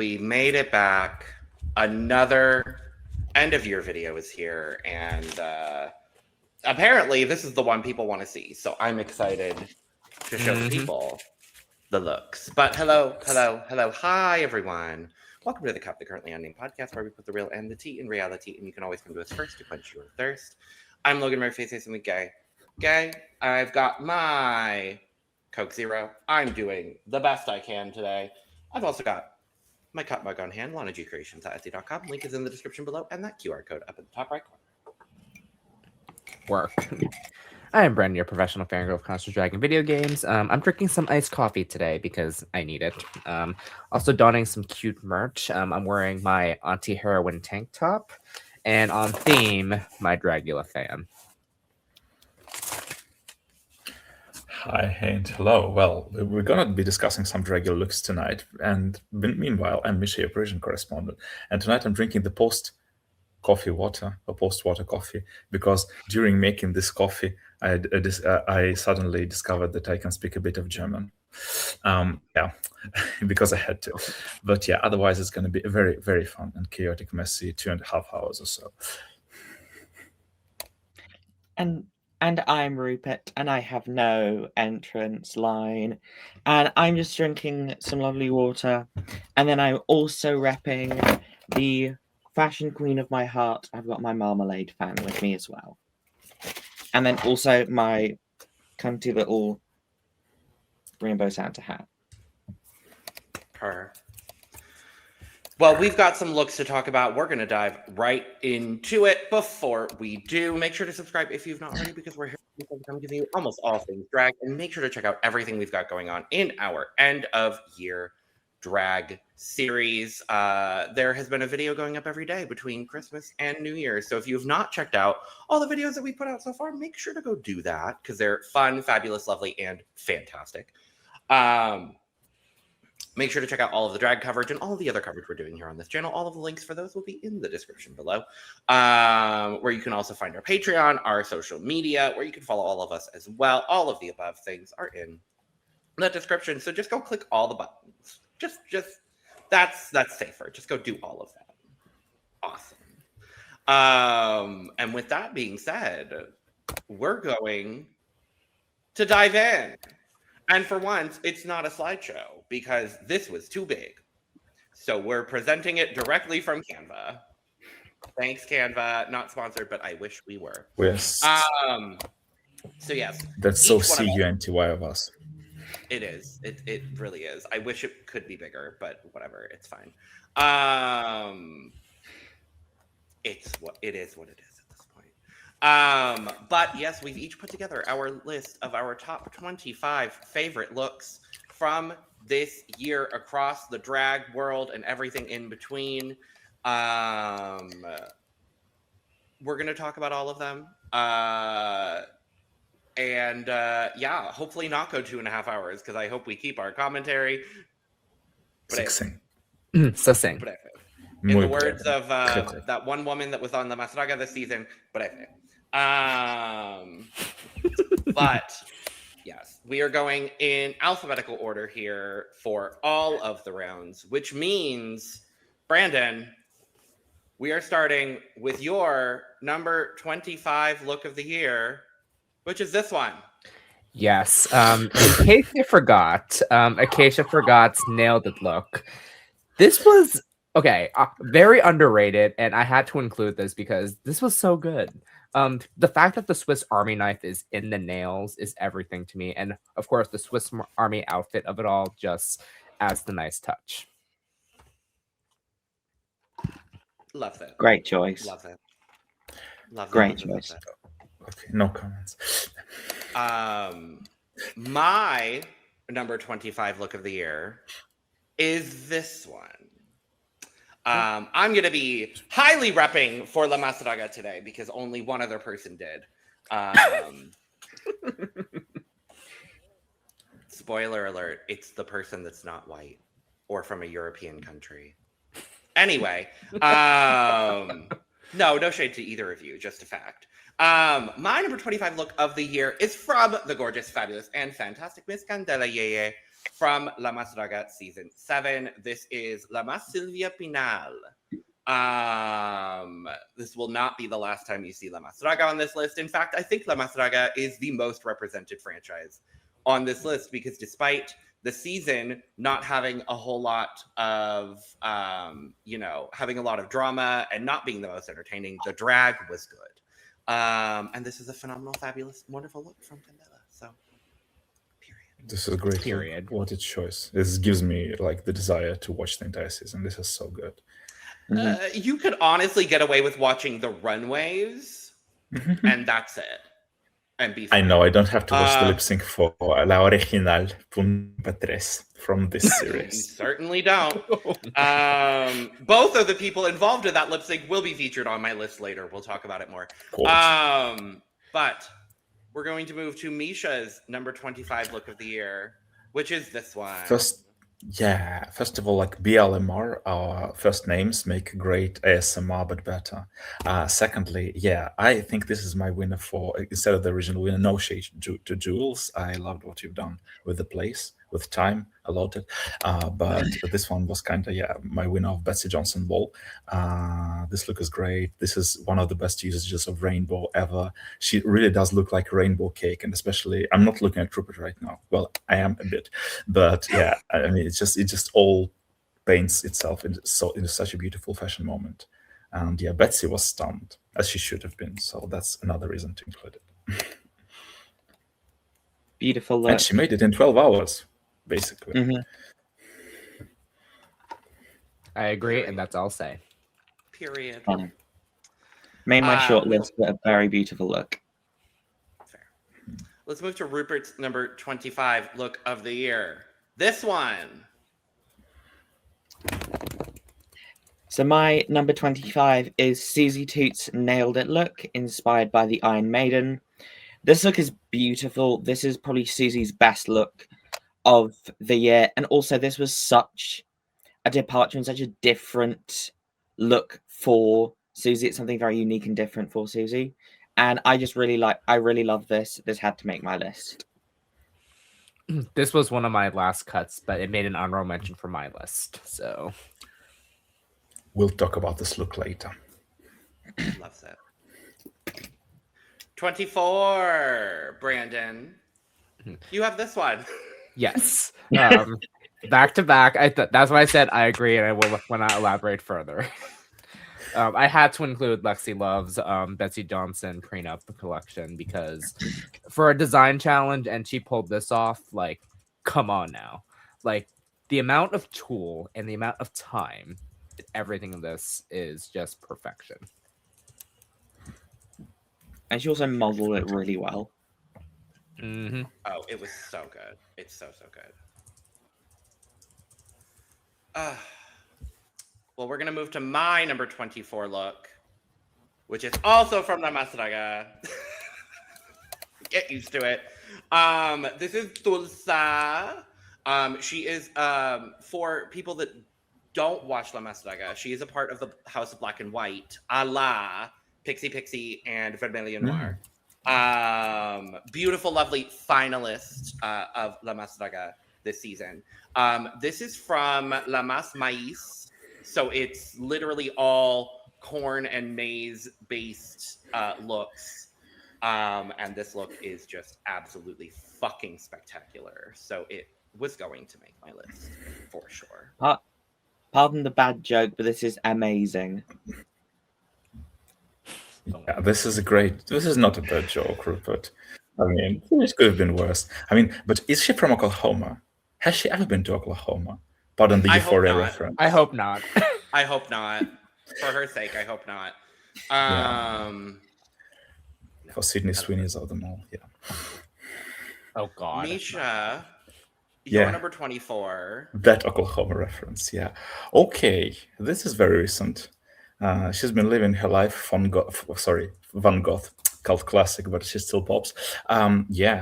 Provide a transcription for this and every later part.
we made it back. Another end of year video is here, and apparently this is the one people want to see. So I'm excited to show people the looks. But hello. Hi, everyone. Welcome to the Cup, the Currently Unnamed Podcast, where we put the real and the tea in reality, and you can always come to us first to quench your thirst. I'm Logan Murphy, say something gay. I've got my Coke Zero. I'm doing the best I can today. I've also got my cup mug on hand, LanaGCreations at Etsy.com. Link is in the description below, and that QR code up in the top right corner. Work. I am Brandon, your professional fangirl of constant dragon video games. I'm drinking some iced coffee today because I need it. Also donning some cute merch. I'm wearing my anti-heroin tank top, and on theme, my Dragula fan. Hi, and hello. Well, we're going to be discussing some Dragula looks tonight. And meanwhile, I'm Misha, your Persian correspondent. And tonight I'm drinking the post-water coffee, because during making this coffee, I suddenly discovered that I can speak a bit of German. Because I had to. But yeah, otherwise it's going to be a very, very fun and chaotic, messy 2.5 hours or so. And I'm Rupert, and I have no entrance line. And I'm just drinking some lovely water. And then I'm also repping the fashion queen of my heart. I've got my marmalade fan with me as well. And then also my cunty little rainbow Santa hat. Well, we've got some looks to talk about. We're going to dive right into it. Before we do, make sure to subscribe if you've not already, because we're here to come give you almost all things drag. And make sure to check out everything we've got going on in our end of year drag series. There has been a video going up every day between Christmas and New Year's. So if you've not checked out all the videos that we put out so far, make sure to go do that, because they're fun, fabulous, lovely, and fantastic. Make sure to check out all of the drag coverage and all of the other coverage we're doing here on this channel. All of the links for those will be in the description below, where you can also find our Patreon, our social media, where you can follow all of us as well. All of the above things are in the description. So just go click all the buttons. Just that's safer. Just go do all of that. Awesome. And with that being said, we're going to dive in. And for once, it's not a slideshow, because this was too big. So we're presenting it directly from Canva. Thanks, Canva. Not sponsored, but I wish we were. Yes. So yes. That's so CUNTY of us. It is. It really is. I wish it could be bigger, but whatever. It's fine. It is what it is. But yes, we've each put together our list of our top 25 favorite looks from this year across the drag world and everything in between. We're going to talk about all of them. Hopefully not go 2.5 hours, because I hope we keep our commentary. Succinct. In the words of that one woman that was on the Masraga this season, but yes, we are going in alphabetical order here for all of the rounds, which means, Brandon, we are starting with your number 25 look of the year, which is this one. Yes. In case you forgot, Acacia Forgot's Nailed It look. This was, very underrated, and I had to include this because this was so good. The fact that the Swiss Army knife is in the nails is everything to me. And of course, the Swiss Army outfit of it all just adds the nice touch. Love that. Great choice. Love that. Great choice. Okay, no comments. My number 25 look of the year is this one. I'm going to be highly repping for La Masraga today, because only one other person did. Spoiler alert, it's the person that's not white or from a European country. Anyway, no shade to either of you, just a fact. My number 25 look of the year is from the gorgeous, fabulous, and fantastic Miss Candela Yeye from La Mas Draga season 7. This is La Mas Silvia Pinal. This will not be the last time you see La Mas Draga on this list. In fact, I think La Mas Draga is the most represented franchise on this list because despite the season not having a whole lot of, having a lot of drama and not being the most entertaining, the drag was good. And this is a phenomenal, fabulous, wonderful look from Candela. So, period. This is a great Period. look. What a choice. This gives me like the desire to watch the entire season. This is so good. You could honestly get away with watching the runways, and that's it. And be I fine. know, I don't have to watch the lip sync for La Original Punta from this You series. certainly don't. Both of the people involved in that lip sync will be featured on my list later. We'll talk about it more. But we're going to move to Misha's number 25 look of the year, which is this one. First of all, like BLMR, our first names make great ASMR, but better. Secondly, I think this is my winner for, instead of the original winner, no shade to Jules. I loved what you've done with the place, with time allotted. But this one was kind of, my winner of Betsy Johnson Ball. This look is great. This is one of the best usages of rainbow ever. She really does look like a rainbow cake, and especially, I'm not looking at Rupert right now. Well, I am a bit, but I mean, it just all paints itself into such a beautiful fashion moment. And Betsy was stunned, as she should have been. So that's another reason to include it. Beautiful look. And she made it in 12 hours, basically. I agree, and that's all I'll say. Period. Made my short list, but a very beautiful look. Fair. Let's move to Rupert's number 25 look of the year. This one. So my number 25 is Susie Toots' Nailed It look, inspired by the Iron Maiden. This look is beautiful. This is probably Susie's best look of the year. And also this was such a departure and such a different look for Susie. It's something very unique and different for Susie. And I really love this. This had to make my list. This was one of my last cuts, but it made an honorable mention for my list. So we'll talk about this look later. Loves it. 24, Brandon. You have this one. yes, back to back. That's why I said I agree, and I will when I elaborate further. I had to include Lexi Love's Betsy Johnson prenup collection because for a design challenge, and she pulled this off. Like, come on now! Like the amount of tool and the amount of time, everything in this is just perfection. And she also modeled it really well. Mm-hmm. Oh, it was so good. It's so good. Well, we're going to move to my number 24 look, which is also from La Mas Draga. Get used to it. This is Tulsa. She is, for people that don't watch La Mas Draga, she is a part of the House of Black and White, a la Pixie, and Vermilion Noir. Beautiful, lovely finalist of La Mas Draga this season. This is from La Mas Maíz. So it's literally all corn and maize based looks. And this look is just absolutely fucking spectacular. So it was going to make my list for sure. Pardon the bad joke, but this is amazing. Yeah, this is not a bad joke, Rupert. I mean, it could have been worse. I mean, but is she from Oklahoma? Has she ever been to Oklahoma? Pardon the Euphoria reference. I hope not. I hope not. For her sake, I hope not. For Sydney Sweeney's of them all, yeah. Oh God. Misha, you're number 24. That Oklahoma reference, yeah. Okay, this is very recent. She's been living her life Van Gogh, cult classic, but she still pops. I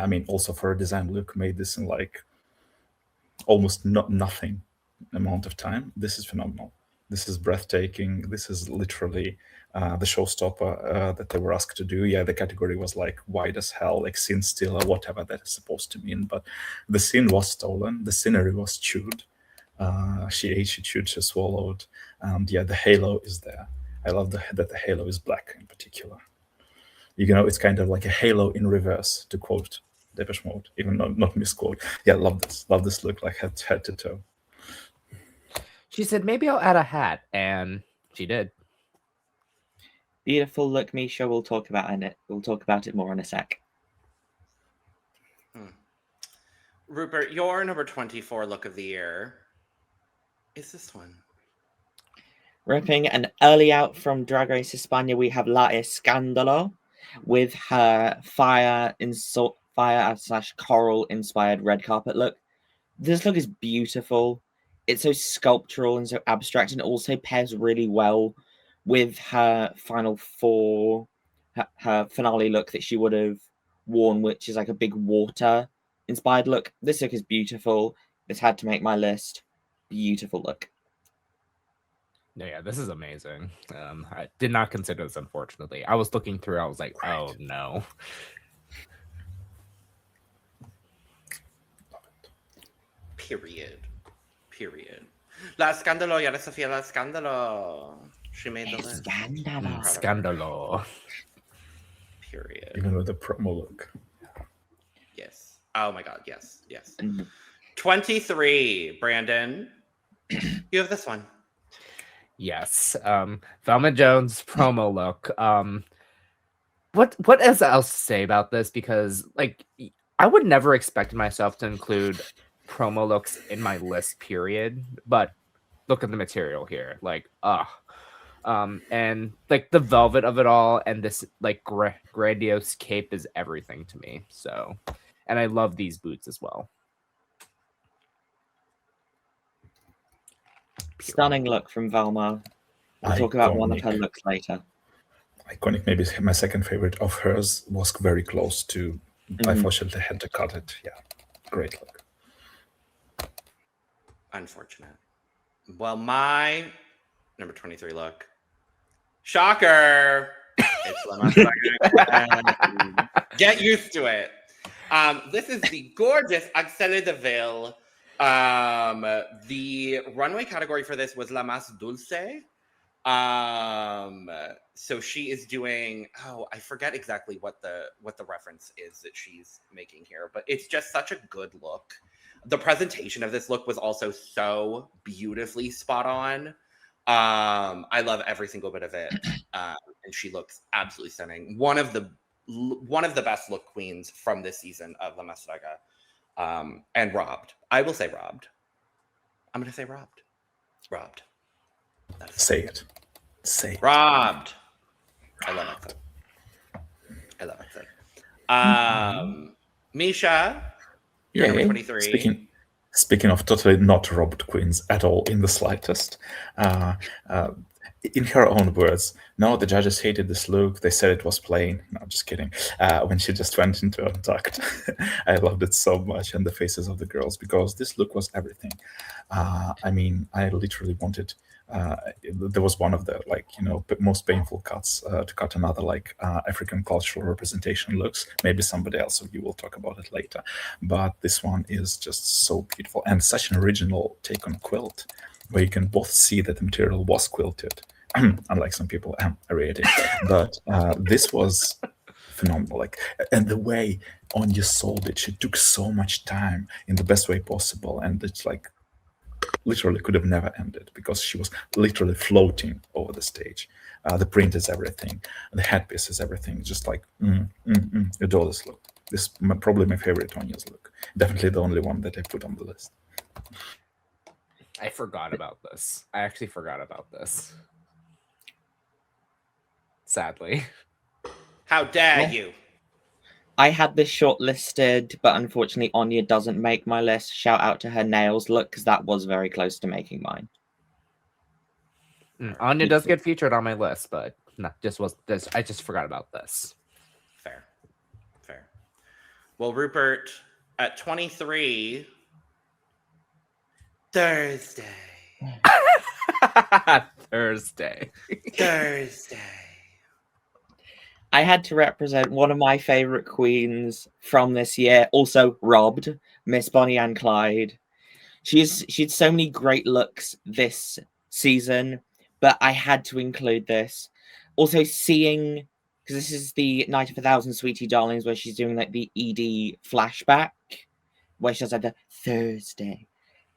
mean, also for a design look, made this in like almost nothing amount of time. This is phenomenal. This is breathtaking. This is literally the showstopper that they were asked to do. Yeah, the category was like wide as hell, like scene steal or whatever that is supposed to mean. But the scene was stolen, the scenery was chewed. She ate, she chewed, she swallowed, and yeah, the halo is there. I love that the halo is black in particular. You know, it's kind of like a halo in reverse, to quote Depeche Mode, even not misquote. Yeah, love this look, like head to toe. She said, maybe I'll add a hat, and she did. Beautiful look, Misha. We'll talk about it. We'll talk about it more in a sec. Rupert, your number 24 look of the year is this one. Ripping an early out from Drag Race España, we have La Escándalo with her fire / coral inspired red carpet look. This look is beautiful. It's so sculptural and so abstract, and also pairs really well with her final four, her finale look that she would have worn, which is like a big water inspired look. This look is beautiful. This had to make my list. Beautiful look. No, yeah, this is amazing. I did not consider this, unfortunately. I was looking through, I was like, oh no. Period. La Escándalo, Yara Sofia La Escándalo. She made the list. Scandalo. Period. Even with the promo look. Yes. Oh my god, yes. 23, Brandon. You have this one. Yes. Velma Jones promo look. What else to say about this? Because like I would never expect myself to include promo looks in my list, period. But look at the material here. Like, and like the velvet of it all and this like grandiose cape is everything to me. So, and I love these boots as well. Stunning look from Velma. We'll talk about one of her looks later. Iconic, maybe my second favorite of hers, was very close to. I unfortunately had to cut it. Yeah, great look. Unfortunate. Well, my number 23 look. Shocker! It's Lama. Get used to it. This is the gorgeous Axelle de Ville. The runway category for this was La Mas Dulce. So she is doing, I forget exactly what the reference is that she's making here, but it's just such a good look. The presentation of this look was also so beautifully spot on. I love every single bit of it. And she looks absolutely stunning. One of the best look queens from this season of La Mas Draga. And robbed. I will say robbed. I'm going to say robbed. Robbed. Say it. Robbed. I love it. Misha, you're number 23. Speaking of totally not robbed queens at all in the slightest, in her own words, no, the judges hated this look. They said it was plain. No, just kidding. When she just went into Untucked, I loved it so much, and the faces of the girls, because this look was everything. I mean, I literally wanted. There was one of the most painful cuts to cut another African cultural representation looks. Maybe somebody else of you will talk about it later, but this one is just so beautiful and such an original take on quilt, where you can both see that the material was quilted, unlike some people aerated. But this was phenomenal. And the way Anya sold it, she took so much time in the best way possible, and it's literally could have never ended, because she was literally floating over the stage. The print is everything, the headpiece is everything. Just adore this look. This is probably my favorite Anya's look. Definitely the only one that I put on the list. I forgot about this. I actually forgot about this. Sadly. How dare you? I had this shortlisted, but unfortunately Anya doesn't make my list. Shout out to her nails look, because that was very close to making mine. Anya does get featured on my list, but I just forgot about this. Fair. Well, Rupert, at 23, Thursday. Thursday. I had to represent one of my favorite queens from this year, also robbed, Miss Bonnie and Clyde. She had so many great looks this season, but I had to include this. Also seeing, because this is the Night of 1,000 Sweetie Darlings, where she's doing like the ED flashback, where she does like the Thursday,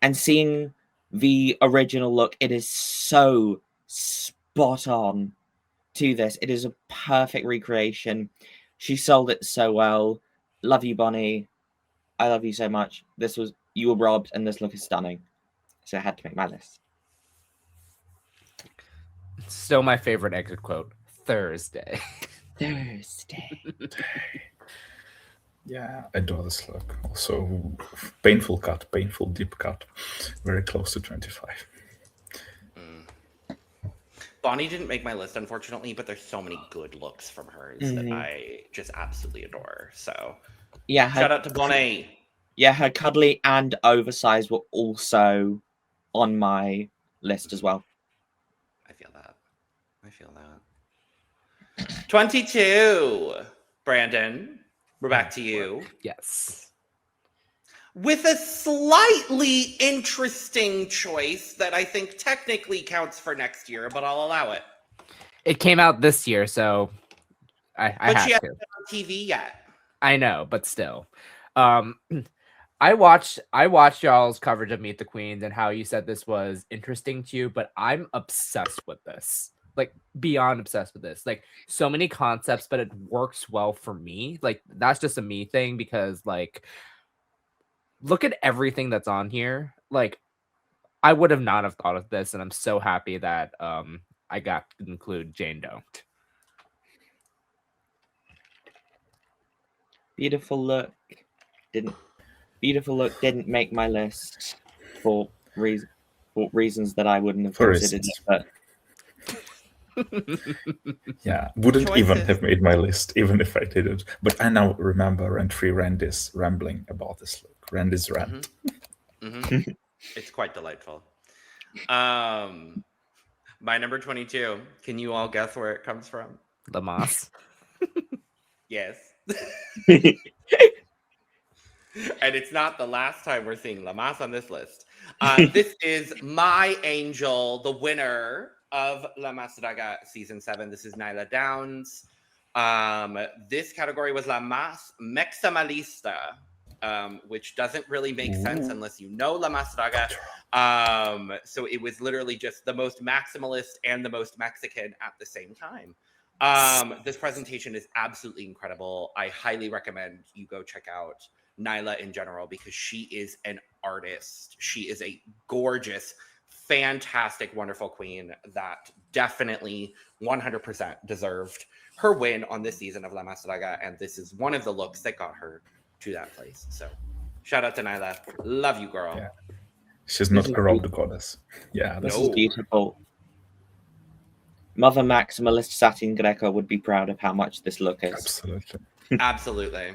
and seeing the original look, it is so spot on to this. It is a perfect recreation. She sold it so well. Love you, Bonnie. I love you so much. You were robbed, and this look is stunning. So I had to make my list. Still my favorite exit quote. Thursday. Thursday. Yeah, I adore this look. Also, painful cut, painful deep cut. Very close to 25. Bonnie didn't make my list, unfortunately, but there's so many good looks from hers that I just absolutely adore. So, yeah, shout out to Bonnie. Yeah, her cuddly and oversized were also on my list as well. I feel that. 22. Brandon, we're back to you. Yes. With a slightly interesting choice that I think technically counts for next year, but I'll allow it. It came out this year, so I But have she to. hasn't been on TV yet. I know, but still. I watched y'all's coverage of Meet the Queens and how you said this was interesting to you, but I'm obsessed with this. Like beyond obsessed with this. Like so many concepts, but it works well for me. Like that's just a me thing because like look at everything that's on here. Like I would have not have thought of this, and I'm so happy that I got to include Jane Doe. Beautiful look didn't make my list for reasons that I wouldn't have considered it, but Yeah, wouldn't Choices. even have made my list even if I did it. But I now remember Rent-Free Randy's rambling about this look. Randy's rant. It's quite delightful. My number 22. Can you all guess where it comes from? Lamas. Yes. And it's not the last time we're seeing Lamas on this list. This is My Angel, the winner of La Mas Draga Season 7. This is Nyla Downs. This category was La Mas Maximalista, which doesn't really make sense unless you know La Mas Draga. So it was literally just the most maximalist and the most Mexican at the same time. This presentation is absolutely incredible. I highly recommend you go check out Nyla in general because she is an artist. She is a gorgeous, fantastic, wonderful queen that definitely 100% deserved her win on this season of La Mas Draga, and this is one of the looks that got her to that place. So shout out to Nyla. Love you, girl. Yeah. She's not a robbed goddess. Yeah, this that's is beautiful. Mother Maximalist Satin Greco would be proud of how much this look is. absolutely. Absolutely.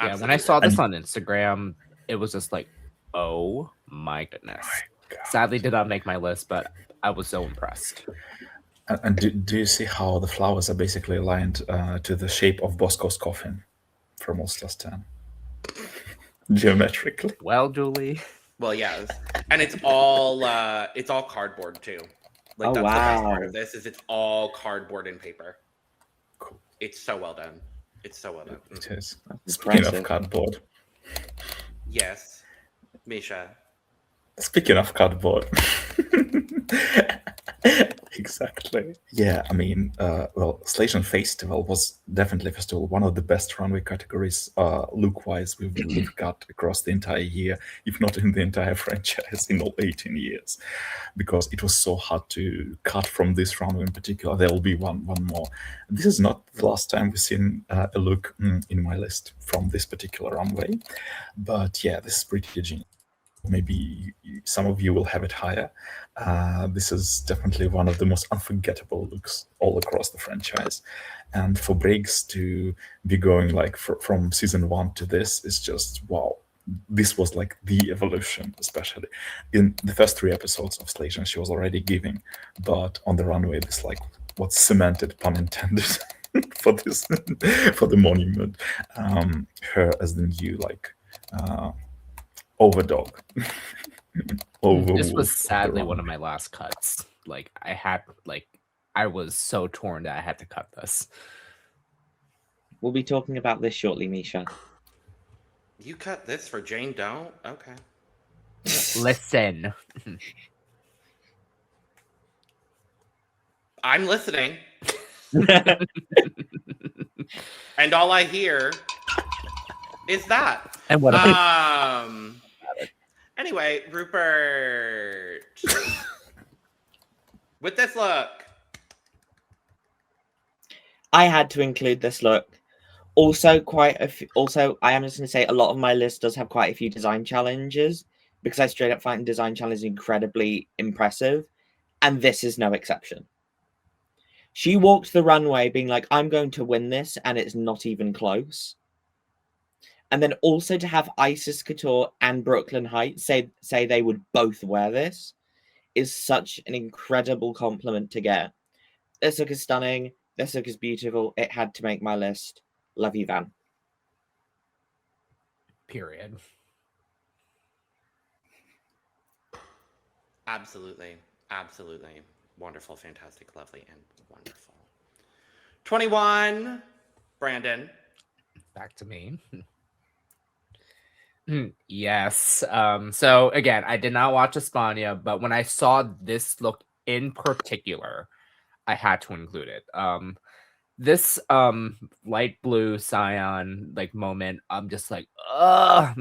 Yeah, when I saw this on Instagram, it was just like, oh my goodness. God. Sadly, did not make my list, but I was so impressed. And do you see how the flowers are basically aligned to the shape of Bosco's coffin from All Stars 10? Geometrically. Well, Julie. Well, yes, and it's all cardboard too. Like that's the best part of this is it's all cardboard and paper. Cool. It's so well done. It's so well done. It is. That's Speaking impressive. of cardboard. Yes, Misha. Speaking of cardboard. Exactly. Yeah, I mean, well, Slation Festival was definitely festival, one of the best runway categories look-wise we've got across the entire year, if not in the entire franchise in all 18 years, because it was so hard to cut from this runway in particular. There will be one more. This is not the last time we've seen a look in my list from this particular runway, but yeah, this is pretty genius. Maybe some of you will have it higher. This is definitely one of the most unforgettable looks all across the franchise. And for Briggs to be going like from season 1 to this is just, wow. This was like the evolution, especially. In the first 3 episodes of Slation, she was already giving. But on the runway, this like what's cemented, pun intended. for this for the monument. Her as the new overdog. This was sadly one of my last cuts. Like I was so torn that I had to cut this. We'll be talking about this shortly, Misha. You cut this for Jane Don't? Okay. Listen. I'm listening. And all I hear is that. And what Anyway, Rupert. With this look. I had to include this look. Also, I am just going to say a lot of my list does have quite a few design challenges because I straight up find design challenges incredibly impressive, and this is no exception. She walked the runway being like, I'm going to win this, and it's not even close. And then also to have Isis Couture and Brooklyn Heights say they would both wear this is such an incredible compliment to get. This look is stunning. This look is beautiful. It had to make my list. Love you, Van. Period. Absolutely. Absolutely. Wonderful, fantastic, lovely, and wonderful. 21. Brandon. Back to me. Yes. So again, I did not watch España, but when I saw this look in particular, I had to include it. This light blue cyan moment, I'm just like, ugh.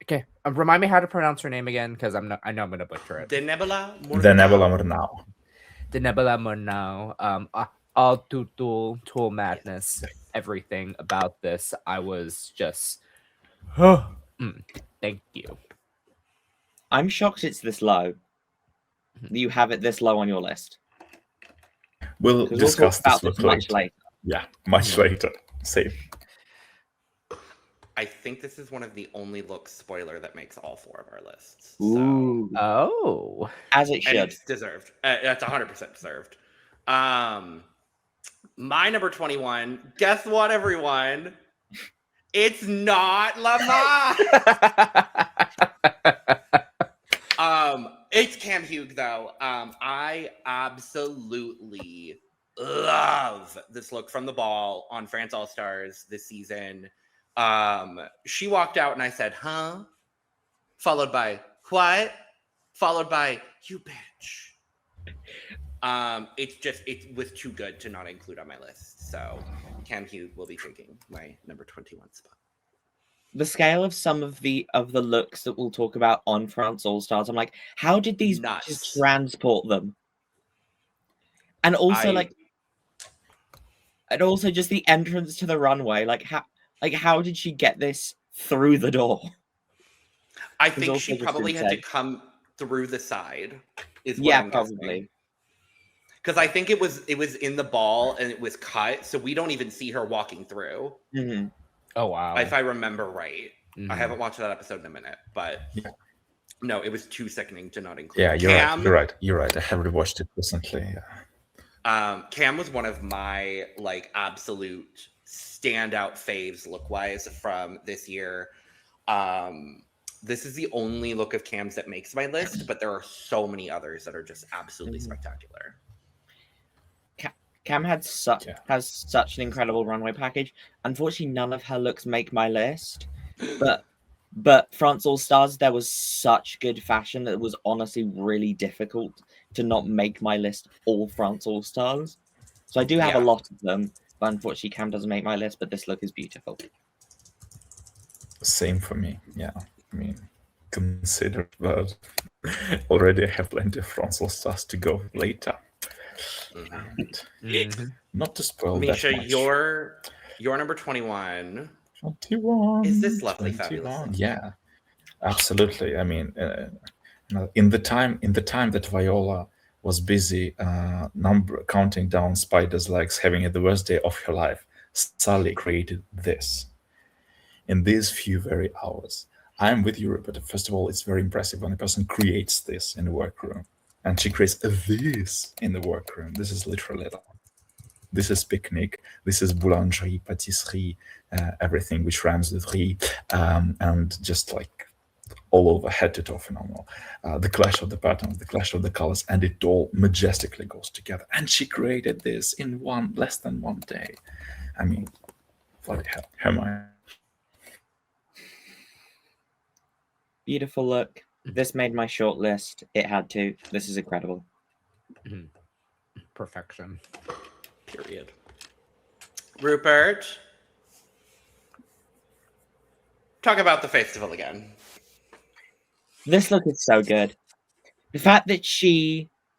Okay, remind me how to pronounce her name again, because I know I'm gonna butcher it. The Nebula Murnau. The Nebula Murnau. All tool madness. Everything about this, I was just, thank you. I'm shocked it's this low. You have it this low on your list. We'll discuss about this much later. Yeah, much later. Same. I think this is one of the only looks, spoiler, that makes all 4 of our lists. Ooh. Oh. As it should. And it's deserved. That's 100% deserved. My number 21, guess what, everyone? It's not Lama. It's Cam Hugh, though. I absolutely love this look from the ball on France All Stars this season. She walked out and I said, huh? Followed by, what? Followed by, you bitch. It was too good to not include on my list. So Cam Hugh will be taking my number 21 spot. The scale of some of the looks that we'll talk about on France All Stars, I'm like, how did these bitches transport them? And also and also just the entrance to the runway, how did she get this through the door? I think she probably had to come through the side. Probably. Because I think it was in the ball and it was cut, so we don't even see her walking through. Mm-hmm. Oh wow! If I remember right, Mm-hmm. I haven't watched that episode in a minute, but no, it was too sickening to not include. Yeah, you're right. I have rewatched it recently. Yeah. Cam was one of my absolute standout faves look-wise from this year. This is the only look of Cam's that makes my list, but there are so many others that are just absolutely spectacular. Cam has such an incredible runway package. Unfortunately, none of her looks make my list. But France All Stars, there was such good fashion that it was honestly really difficult to not make my list all France All Stars. So I do have a lot of them, but unfortunately Cam doesn't make my list, but this look is beautiful. Same for me. Yeah. I mean, consider that already I have plenty of France All Stars to go later. And not to spoil Misha, that much. your number 21. 21. Is this lovely, 21. fabulous? Yeah, absolutely. I mean, in the time that Viola was busy counting down spiders' legs, having it the worst day of her life, Sally created this in these few very hours. I'm with you, but first of all, it's very impressive when a person creates this in the workroom. And she creates this in the workroom. This is literally that. This is picnic. This is boulangerie, pâtisserie, everything which rhymes with riz, and just like all over, head to toe, phenomenal. The clash of the patterns, the clash of the colors, and it all majestically goes together. And she created this in less than 1 day. I mean, bloody hell, Hermione. Beautiful look. This made my short list. It had to. This is incredible. Perfection. Period. Rupert, talk about the festival again. This look is so good. The fact that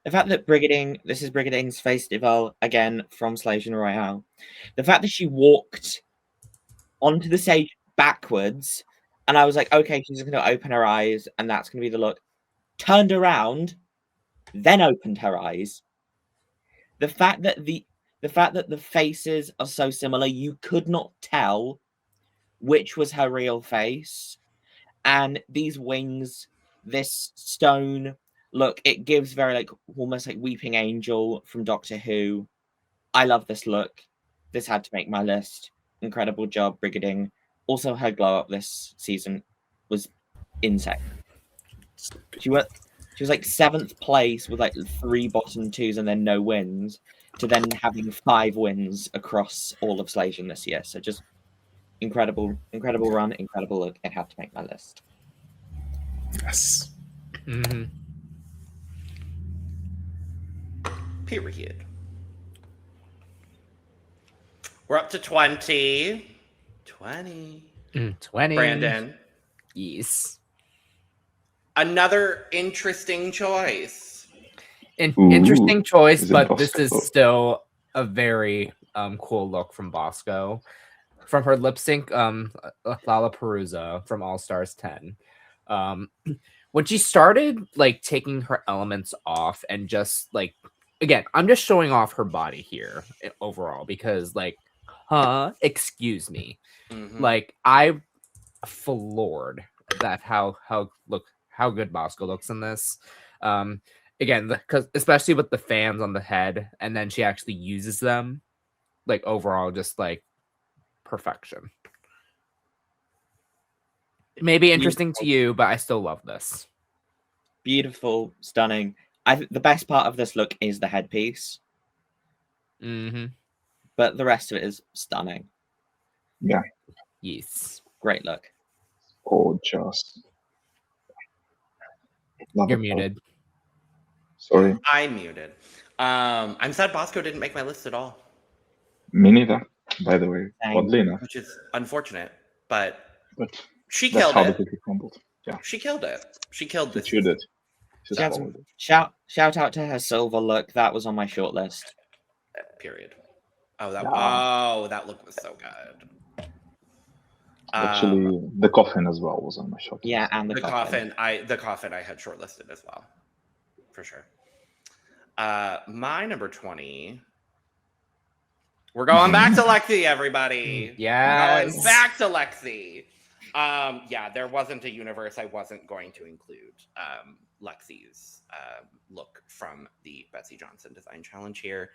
Brigading, this is Brigading's festival again from Slation Royale. The fact that she walked onto the stage backwards, and I was like, okay, she's going to open her eyes, and that's going to be the look. Turned around, then opened her eyes. The fact that the faces are so similar, you could not tell which was her real face. And these wings, this stone, look, it gives very like almost like Weeping Angel from Doctor Who. I love this look. This had to make my list. Incredible job, Brigading. Also, her glow up this season was insane. She was like 7th place with like 3 bottom 2s and then no wins, to then having 5 wins across all of Slation this year. So just incredible run, incredible look. It had to make my list. Yes. Mm-hmm. Period. We're up to 20. 20. 20. Brandon. Yes. Another interesting choice. Interesting choice, is it but this Bosco? is still a very cool look from Bosco. From her lip sync, Lollapalooza from All Stars 10. When she started like taking her elements off and just like, again, I'm just showing off her body here overall because like, excuse me. Mhm. Like I floored that how good Bosco looks in this. Again, because especially with the fans on the head, and then she actually uses them. Like overall, just like perfection. It may be interesting to you, but I still love this. Beautiful, stunning. The best part of this look is the headpiece, Mm-hmm. but the rest of it is stunning. Yes. Great look. Gorgeous. Love You're it. muted. Sorry, I'm muted. I'm sad Bosco didn't make my list at all, me neither, by the way. Thank Oddly enough, which is unfortunate. But but she that's killed how the it. cookie crumbled. Yeah, She killed it. She killed this. she did. She She had swallowed it. shout out to her silver look. That was on my short list. Period. Oh, that. Yeah. Oh, that look was so good. Actually, the coffin as well was on my shot. Yeah, and the coffin. I had shortlisted as well, for sure. My number 20. We're going back to Lexi, everybody. Yes. We're going back to Lexi. Yeah, there wasn't a universe I wasn't going to include Lexi's look from the Betsy Johnson Design Challenge here.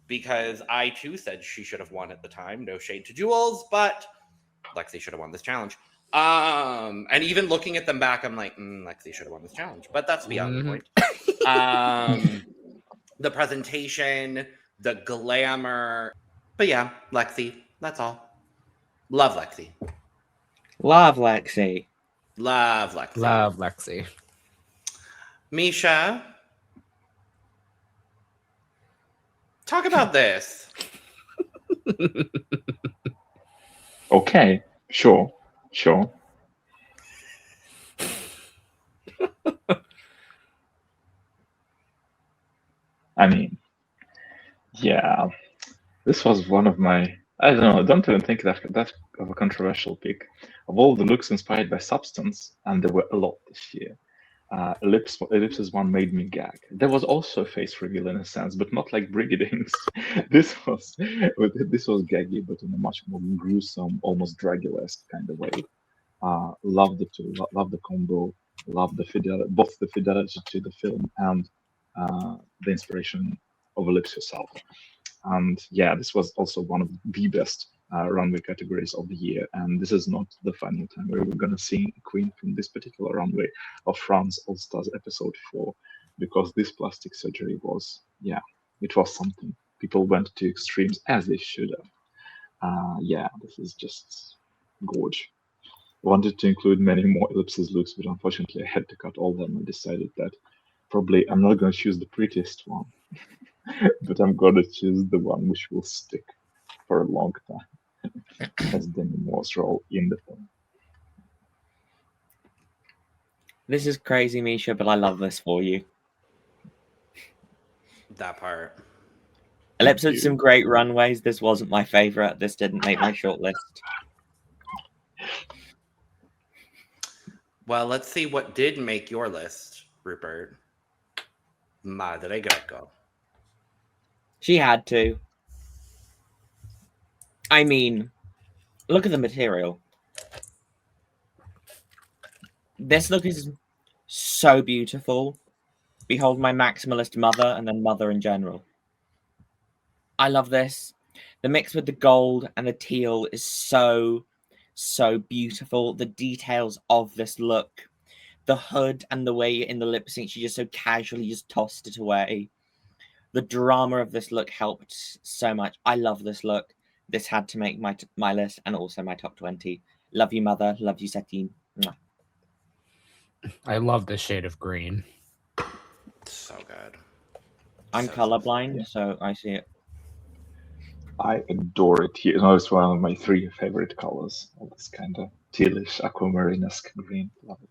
Because I too said she should have won at the time. No shade to Jules, but Lexi should have won this challenge. And even looking at them back, I'm like, Lexi should have won this challenge. But that's beyond the point. The presentation, the glamour. But yeah, Lexi. That's all. Love Lexi. Love Lexi. Love Lexi. Love Lexi. Misha, talk about this. Okay, sure. I mean, yeah, this was one of my. I don't know. I don't even think that's of a controversial pick. Of all the looks inspired by substance, and there were a lot this year. Ellipsis one made me gag. There was also a face reveal in a sense, but not like Brigading's. this was gaggy, but in a much more gruesome, almost Dragula-esque kind of way. Love the two, love the combo, love both the fidelity to the film and the inspiration of Ellipsis herself. And yeah, this was also one of the best runway categories of the year. And this is not the final time where we're going to see a queen from this particular runway of France All Stars episode 4, because this plastic surgery was, yeah, it was something. People went to extremes as they should have. Yeah, this is just gorge. Wanted to include many more ellipses looks, but unfortunately I had to cut all of them. I decided that probably I'm not going to choose the prettiest one, but I'm going to choose the one which will stick for a long time as Demi Moore's role in the film. This is crazy, Misha, but I love this for you. That part. Ellipse Thank had some you. great runways. This wasn't my favorite. This didn't make my shortlist. Well, let's see what did make your list, Rupert. Madre Greco. She had to. I mean, look at the material. This look is so beautiful. Behold my maximalist mother, and then mother in general. I love this. The mix with the gold and the teal is so beautiful. The details of this look, the hood and the way in the lip sync, she just so casually just tossed it away. The drama of this look helped so much. I love this look. This had to make my list and also my top 20. Love you, mother. Love you, Satine. Mwah. I love this shade of green. So good. I'm So colorblind, so I see it. I adore it here. No, it's one of my 3 favorite colors. All this kind of tealish, aquamarine-esque green. Love it.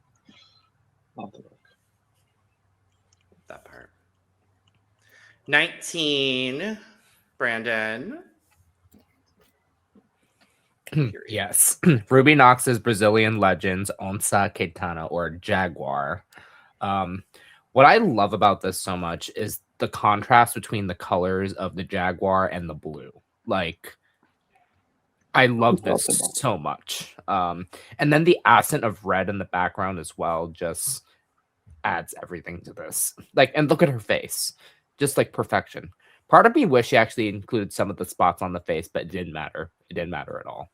Love the look. That part. 19, Brandon. Yes. Ruby Knox's Brazilian Legends, Onça Caetana, or Jaguar. What I love about this so much is the contrast between the colors of the Jaguar and the blue. Like, I love this so much. And then the accent of red in the background as well just adds everything to this. Like, and look at her face. Just like perfection. Part of me wish she actually included some of the spots on the face, but it didn't matter. It didn't matter at all.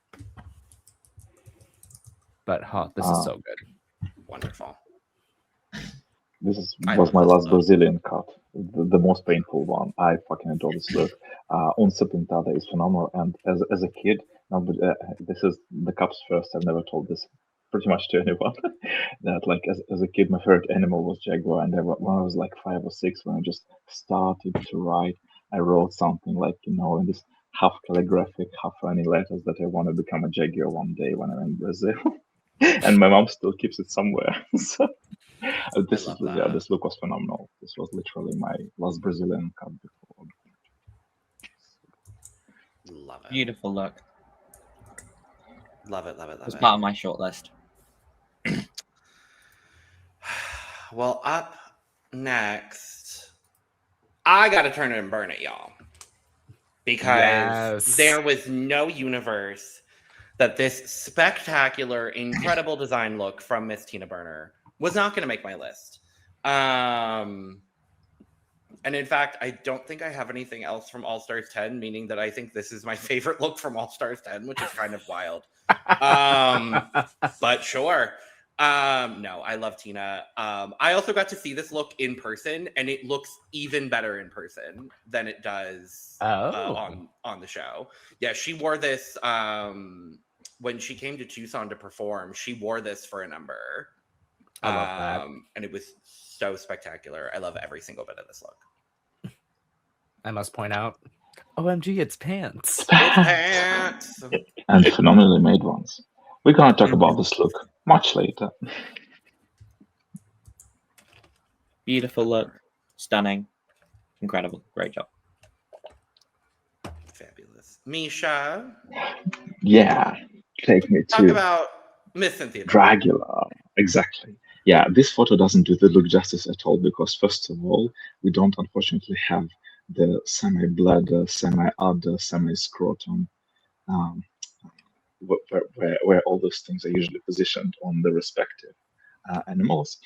But this is so good. Wonderful. This I was love my this last look. Brazilian cut, the most painful one. I fucking adore this look. Onça Pintada is phenomenal, and as a kid, now, but, this is the cups first. I've never told this pretty much to anyone. That like as a kid, my favorite animal was jaguar, and when I was like 5 or 6, when I just started to write, I wrote something like, you know, in this half calligraphic, half funny letters that I want to become a jaguar one day when I'm in Brazil. And my mom still keeps it somewhere. So this love is yeah, that. this look was phenomenal. This was literally my last Brazilian cut before. Love it. Beautiful look. Love it, love it, love It's it. part of my shortlist. Well, up next, I got to turn it and burn it, y'all. Because Yes. there was no universe that this spectacular, incredible design look from Miss Tina Burner was not going to make my list. And in fact, I don't think I have anything else from All Stars 10, meaning that I think this is my favorite look from All Stars 10, which is kind of wild. But sure. No, I love Tina. I also got to see this look in person, and it looks even better in person than it does on the show. Yeah, she wore this when she came to Tucson to perform. She wore this for a number. I love that. And it was so spectacular. I love every single bit of this look. I must point out, OMG, it's pants. It's pants. And phenomenally made ones. We're gonna talk about this look much later. Beautiful look. Stunning. Incredible. Great job. Fabulous. Misha, Yeah, take me talk to about Miss Cynthia. Dragula. Exactly. Yeah, this photo doesn't do the look justice at all because, first of all, we don't unfortunately have the semi-bladder, semi-udder, semi-scrotum, where all those things are usually positioned on the respective animals.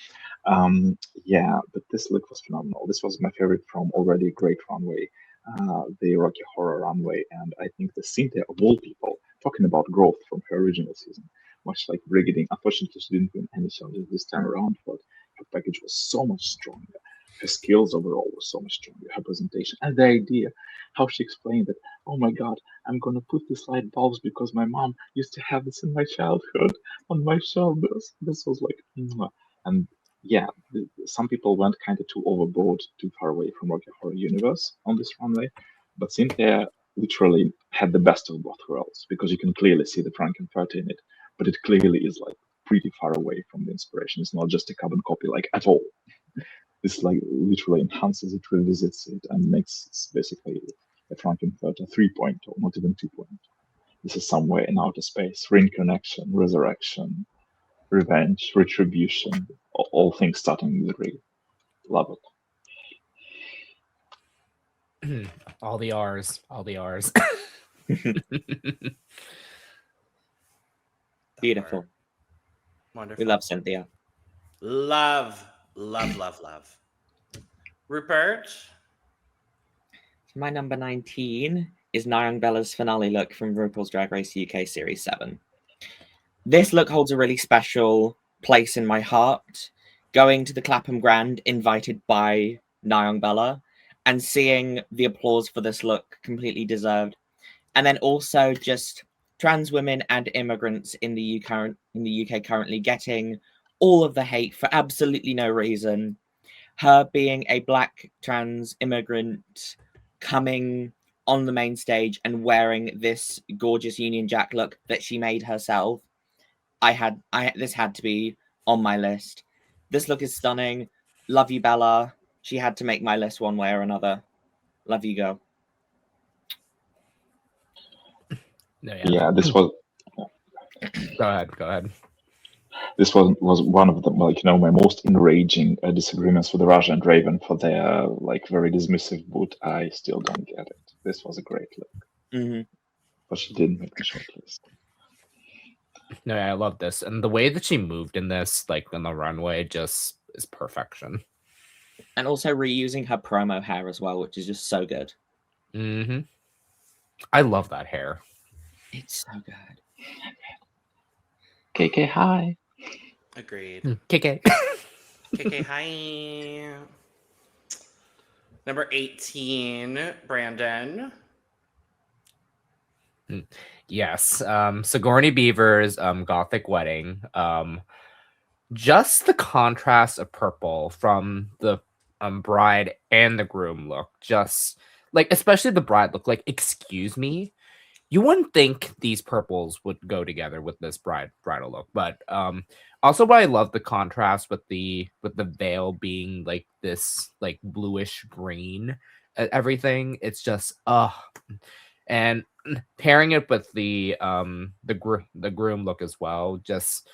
Yeah, but this look was phenomenal. This was my favorite from already Great Runway. the Rocky Horror Runway, and I think the Cynthia, of all people, talking about growth from her original season, much like Brigadine. Unfortunately, she didn't win any challenges this time around, but her package was so much stronger. Her skills overall were so much stronger. Her presentation and the idea, how she explained that, oh my god, I'm gonna put these light bulbs because my mom used to have this in my childhood on my shoulders. This was like, mwah. And yeah, some people went kind of too overboard, too far away from Rocky Horror Universe on this runway, but Cynthia literally had the best of both worlds because you can clearly see the Frankenfurter in it, but it clearly is like pretty far away from the inspiration. It's not just a carbon copy, like at all. This like literally enhances it, revisits it, and makes it basically a Frankenfurter 3.0, not even 2.0. This is somewhere in outer space, reincarnation, resurrection, revenge, retribution, all things starting with re. Love it. All the R's. Beautiful. Wonderful. We love Cynthia. Love. Rupert? My number 19 is Nyang Bella's finale look from RuPaul's Drag Race UK Series 7. This look holds a really special place in my heart. Going to the Clapham Grand, invited by Nyang Bella, and seeing the applause for this look completely deserved. And then also just trans women and immigrants in the UK currently getting all of the hate for absolutely no reason. Her being a Black trans immigrant coming on the main stage and wearing this gorgeous Union Jack look that she made herself. This had to be on my list. This look is stunning. Love you, Bella. She had to make my list one way or another. Love you, girl. No, yeah, this was. Go ahead. This was one of the my most enraging disagreements with Raja and Raven for their very dismissive boot. I still don't get it. This was a great look, but she didn't make the shortlist. No, I love this, and the way that she moved in this, on the runway, just is perfection. And also reusing her promo hair as well, which is just so good. I love that hair. It's so good. KK, hi. Agreed. KK. KK, hi. Number 18, Brandon. Yes. Sigourney Beaver's Gothic Wedding. Just the contrast of purple from the bride and the groom look. Just especially the bride look. Excuse me. You wouldn't think these purples would go together with this bridal look, but also what I love the contrast with the veil being this bluish green, everything. It's just and pairing it with the groom look as well. Just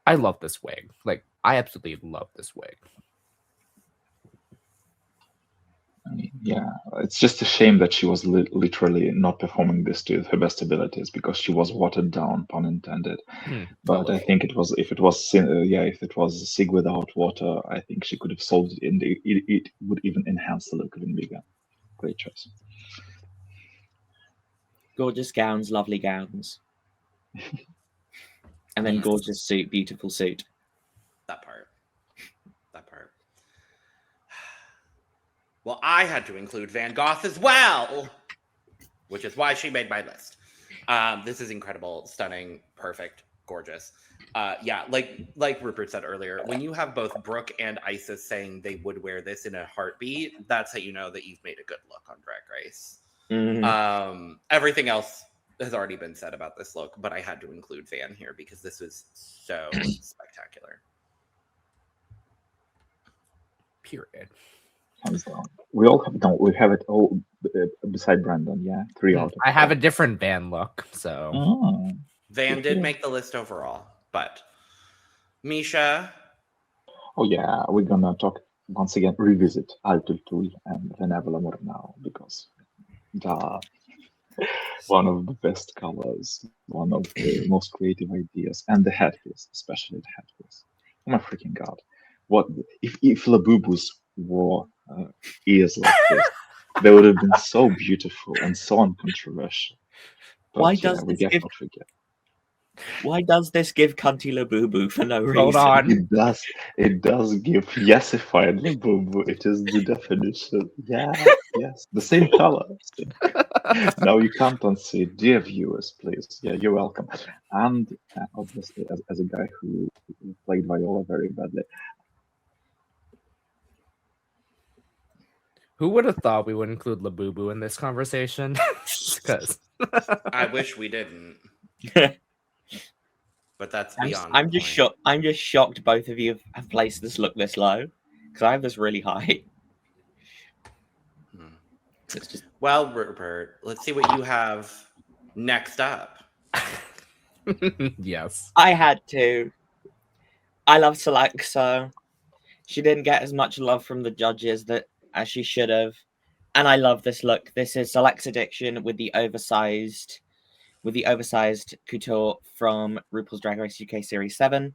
I love this wig. I absolutely love this wig. Yeah, it's just a shame that she was literally not performing this to her best abilities because she was watered down, pun intended. But I think if it was Sig without water, I think she could have solved it. It would even enhance the look even bigger. Great choice. Gorgeous gowns, lovely gowns, and then gorgeous suit, beautiful suit. That part. Well, I had to include Van Gogh as well, which is why she made my list. This is incredible, stunning, perfect, gorgeous. Yeah, like Rupert said earlier, when you have both Brooke and Isis saying they would wear this in a heartbeat, that's how you know that you've made a good look on Drag Race. Everything else has already been said about this look, but I had to include Van here because this was so spectacular. Period. We all have we have it all beside Brandon. Yeah, 3 out of 4. I have a different Van look, so Van did make the list overall, but Misha. Oh yeah, we're gonna talk once again, revisit Altul Tul and Venevole now because one of the best colors, one of the most creative ideas, and the headpiece, especially the headpiece. Oh my freaking god! What if Labubus wore ears like this? They would have been so beautiful and so uncontroversial. But Why yeah, does we this get give? what we get. Why does this give Cunty Labubu for no reason? Hold on. It does give yesified Labubu. It is the definition. Yes. The same color. Now you can't unsee it. Dear viewers, please. Yeah, you're welcome. And obviously, as a guy who played Viola very badly, Who would have thought we would include Labubu in this conversation? Because I wish we didn't, but that's beyond. I'm the just point. shocked. I'm just shocked both of you have placed this look this low because I have this really high. Hmm. It's just Well, Rupert, let's see what you have next up. yes. I had to. I love Selexa. She didn't get as much love from the judges as she should have, and I love this look. This is Selex Addiction with the oversized couture from RuPaul's Drag Race UK Series 7.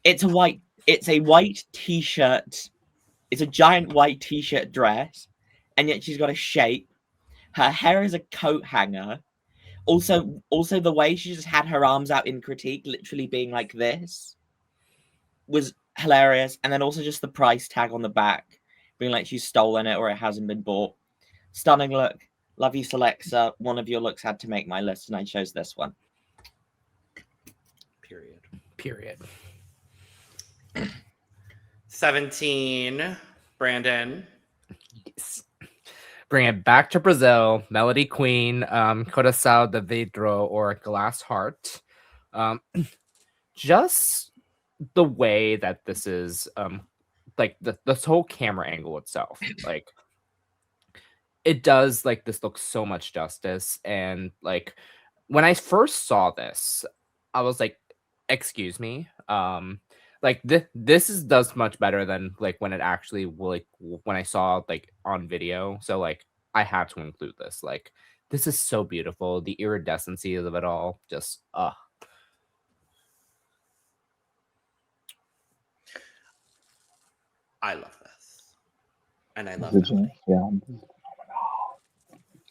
It's a white t-shirt. It's a giant white t-shirt dress, and yet she's got a shape. Her hair is a coat hanger. Also the way she just had her arms out in critique, literally being like this, was hilarious. And then also just the price tag on the back, being like she's stolen it or it hasn't been bought. Stunning look. Love you, Selexa. One of your looks had to make my list, and I chose this one. Period. 17, Brandon. Yes. Bring it back to Brazil. Melody Queen, Coração de Vidro or Glass Heart. Just the way that this is, like this whole camera angle itself, like it does like this look so much justice. And like when I first saw this, I was like, excuse me, like this does much better than like when it actually like when I saw like on video. So like I had to include this. Like this is so beautiful. The iridescency of it all, just I love this, and I love Did you? Melody. Yeah.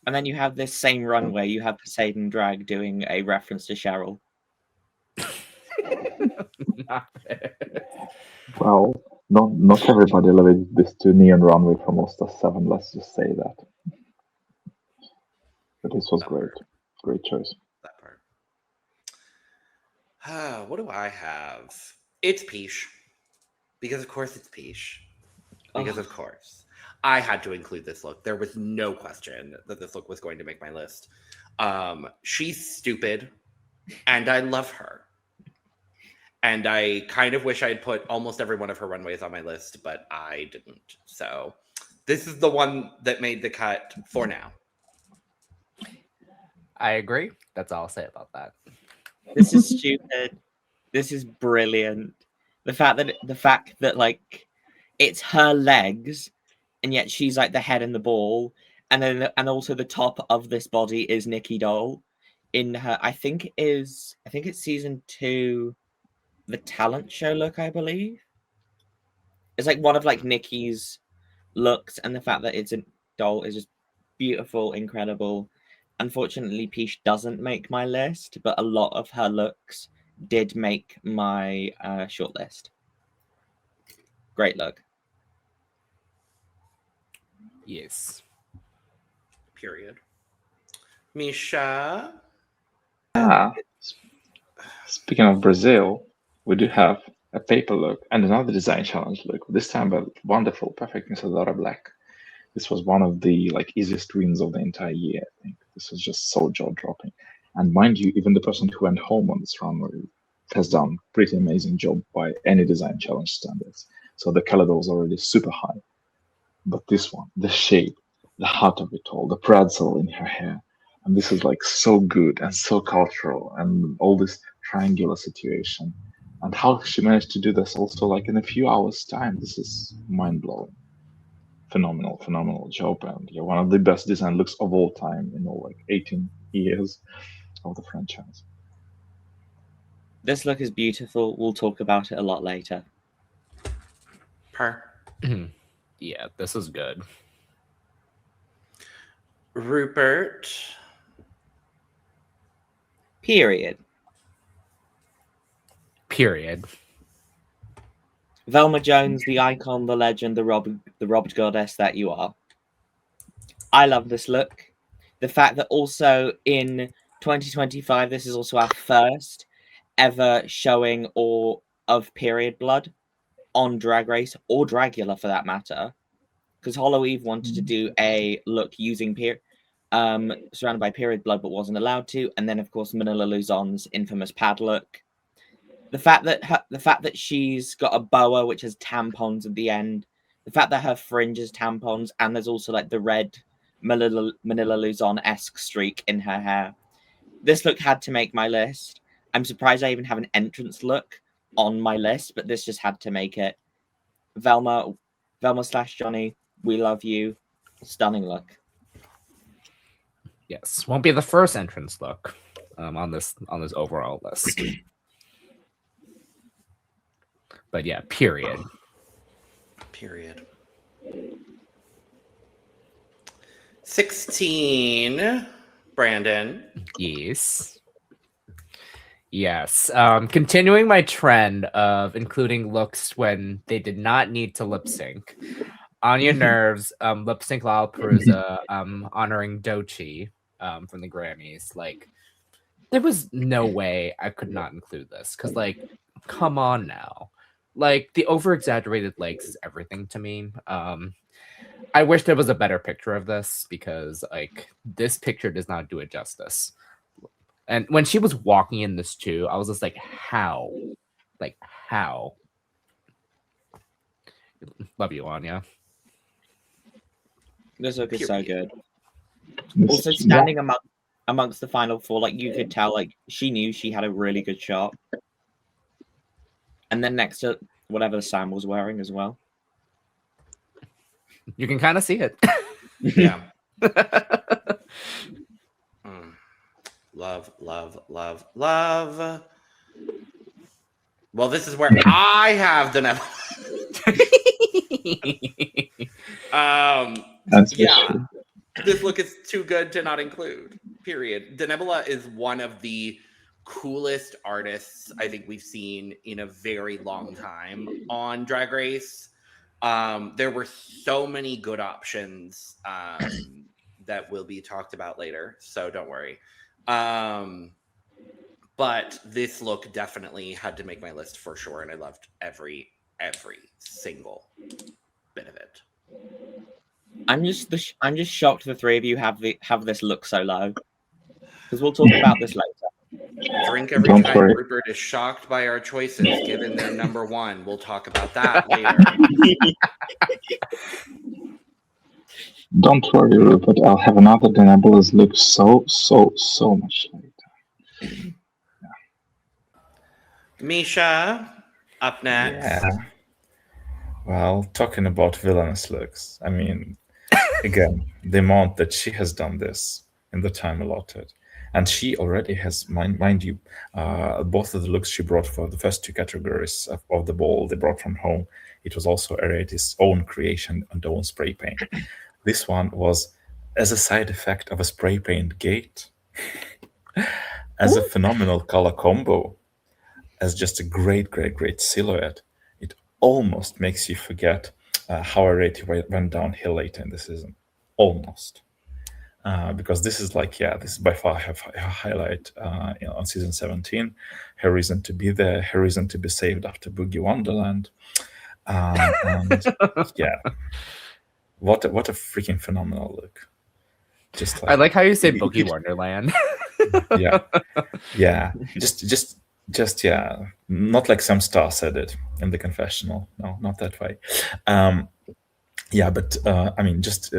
And then you have this same runway. You have Poseidon Drag doing a reference to Cheryl. not fair. Well, not everybody elevated this to neon runway from All Star 7. Let's just say that. But this was great. Great choice. That part. What do I have? It's Peach. Because of course it's Peach. Because of course. I had to include this look. There was no question that this look was going to make my list. She's stupid, and I love her. And I kind of wish I had put almost every one of her runways on my list, but I didn't. So this is the one that made the cut for now. I agree. That's all I'll say about that. This is stupid. This is brilliant. The fact that like it's her legs, and yet she's like the head and the ball, and also the top of this body is Nikki Doll in her. I think it's season 2, the talent show look. I believe it's like one of like Nikki's looks, and the fact that it's a doll is just beautiful, incredible. Unfortunately, Peach doesn't make my list, but a lot of her looks did make my shortlist. Great look. Yes. Period. Misha. Speaking of Brazil, we do have a paper look and another design challenge look. This time by wonderful, perfect Isadora Black. This was one of the like easiest wins of the entire year. I think this was just so jaw-dropping. And mind you, even the person who went home on this runway has done pretty amazing job by any design challenge standards. So the color was already super high. But this one, the shape, the heart of it all, the pretzel in her hair, and this is like so good and so cultural, and all this triangular situation, and how she managed to do this also like in a few hours' time. This is mind-blowing. Phenomenal job, and yeah, one of the best design looks of all time in all like 18 years of the franchise. This look is beautiful. We'll talk about it a lot later. Per. Yeah, this is good. Rupert. Period. Period. Velma Jones, the icon, the legend, the robbed goddess that you are. I love this look. The fact that also in 2025, this is also our first ever showing of period blood on Drag Race or Dragula for that matter. Because Hollow Eve wanted to do a look using surrounded by period blood, but wasn't allowed to. And then, of course, Manila Luzon's infamous pad look. The fact that she's got a boa which has tampons at the end. The fact that her fringe is tampons, and there's also like the red Manila Luzon-esque streak in her hair. This look had to make my list. I'm surprised I even have an entrance look on my list, but this just had to make it. Velma / Johnny, we love you. Stunning look. Yes, won't be the first entrance look on this overall list. But yeah, period. Period. 16, Brandon. Yes. Yes. Continuing my trend of including looks when they did not need to lip sync. Anya Nerves, lip sync Lollapalooza, honoring Doechii from the Grammys. Like, there was no way I could not include this. Because, like, come on now. Like, the over-exaggerated legs is everything to me. I wish there was a better picture of this because, like, this picture does not do it justice. And when she was walking in this too, I was just like, how? Like, how? Love you, Anya. This look is so good. This- Also, standing amongst the final four, like, you could tell, like, she knew she had a really good shot. And then next to whatever Sam was wearing as well. You can kind of see it. Yeah. Love, love, love, love. Well, this is where I have the That's for yeah. sure. This look is too good to not include. Period. Denebula is one of the coolest artists I think we've seen in a very long time on Drag Race. There were so many good options that will be talked about later, so don't worry. But this look definitely had to make my list for sure, and I loved every single bit of it. I'm just shocked the three of you have this look so low. Because we'll talk about this later. Drink every Don't time worry. Rupert is shocked by our choices, given their number one. We'll talk about that later. Don't worry, Rupert. I'll have another Denebula's look so much later. Misha, up next. Yeah. Well, talking about villainous looks, I mean, again, the amount that she has done this in the time allotted. And she already has, mind you, both of the looks she brought for the first two categories of the ball they brought from home. It was also Arieti's own creation and own spray paint. This one was as a side effect of a spray paint gate, as a phenomenal color combo, as just a great silhouette. It almost makes you forget how Arieti went downhill later in the season. Almost. Because this is like, yeah, this is by far her highlight on season 17. Her reason to be there, her reason to be saved after Boogie Wonderland. And yeah, what a freaking phenomenal look. Just like, I like how you say Boogie Wonderland. yeah. Just yeah, not like some star said it in the confessional. No, not that way. Yeah, but I mean, just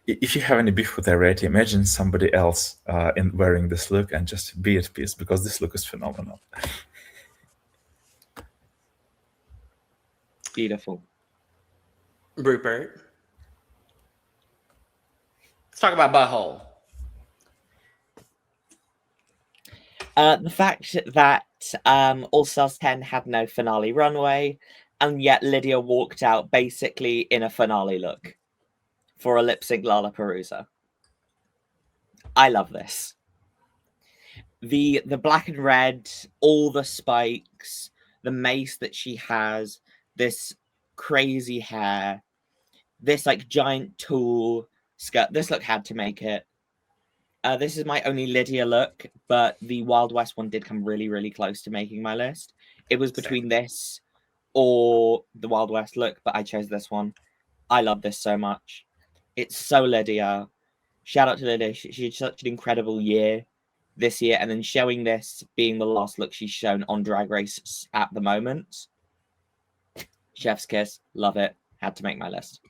if you have any beef with Arieti, imagine somebody else in wearing this look and just be at peace, because this look is phenomenal. Beautiful. Rupert. Let's talk about butthole. The fact that All Stars 10 had no finale runway, and yet Lydia walked out basically in a finale look for a lip sync Lollapalooza. I love this. The black and red, all the spikes, the mace that she has, this crazy hair, this like giant tool skirt. This look had to make it. This is my only Lydia look, but the Wild West one did come really, really close to making my list. It was between this or the Wild West look, but I chose this one. I love this so much. It's so Lydia. Shout out to Lydia. She had such an incredible year this year, and then showing this being the last look she's shown on Drag Race at the moment. Chef's kiss. Love it. Had to make my list.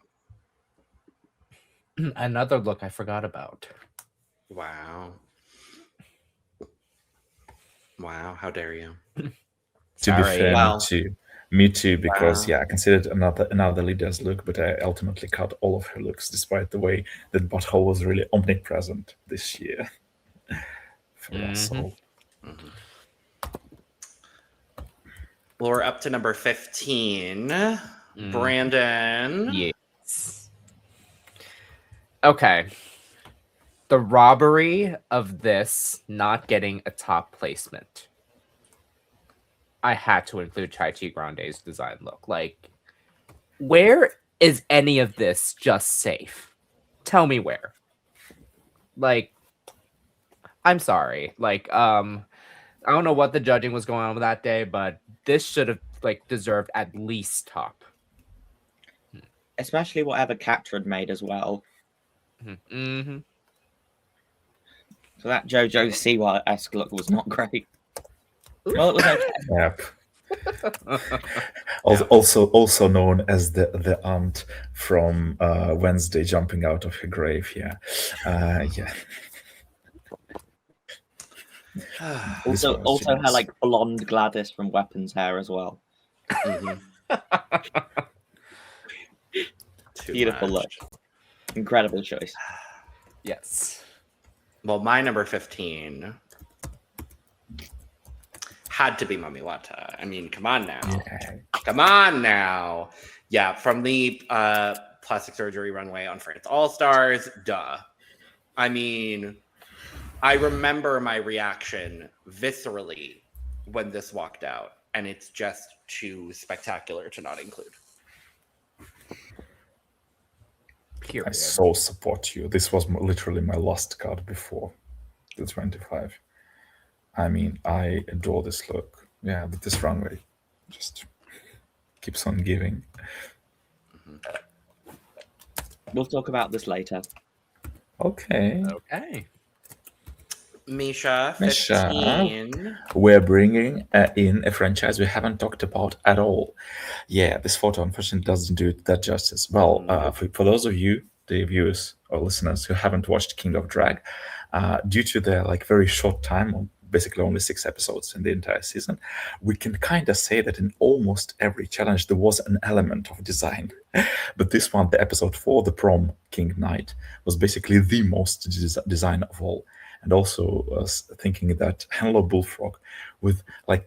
Another look I forgot about. Wow. Wow, how dare you? To be Sorry. fair, Well, me too, because wow. I considered another Lydia's look, but I ultimately cut all of her looks, despite the way that butthole was really omnipresent this year for us all. Well, we're up to number 15. Brandon. Yes. Okay. The robbery of this not getting a top placement. I had to include Chai Chi Grande's design look. Like, where is any of this just safe? Tell me where. Like, I'm sorry. Like, I don't know what the judging was going on with that day, but this should have like deserved at least top. Especially whatever Catra had made as well. Mm-hmm. So that JoJo Siwa-esque look was not great. Well, it was okay. Yep. Also known as the aunt from Wednesday jumping out of her grave. Yeah. Yeah. Also her like blonde Gladys from Weapons hair as well. Beautiful look. Incredible choice. Yes. Well, my number 15 had to be Mami Wata. I mean, come on now. Yeah. Come on now. Yeah, from the plastic surgery runway on France All-Stars. Duh. I mean, I remember my reaction viscerally when this walked out, and it's just too spectacular to not include. Period. I so support you. This was literally my last card before the 25. I mean, I adore this look. Yeah, but this runway just keeps on giving. We'll talk about this later. Okay. Okay. Misha, Misha. 15. We're bringing in a franchise we haven't talked about at all. Yeah, this photo unfortunately doesn't do it that justice. Well, for those of you, the viewers or listeners who haven't watched King of Drag, due to the like very short time, basically only 6 episodes in the entire season, we can kind of say that in almost every challenge there was an element of design. But this one, the episode 4, the prom King Night, was basically the most design of all. And also thinking that Hello Bullfrog, with like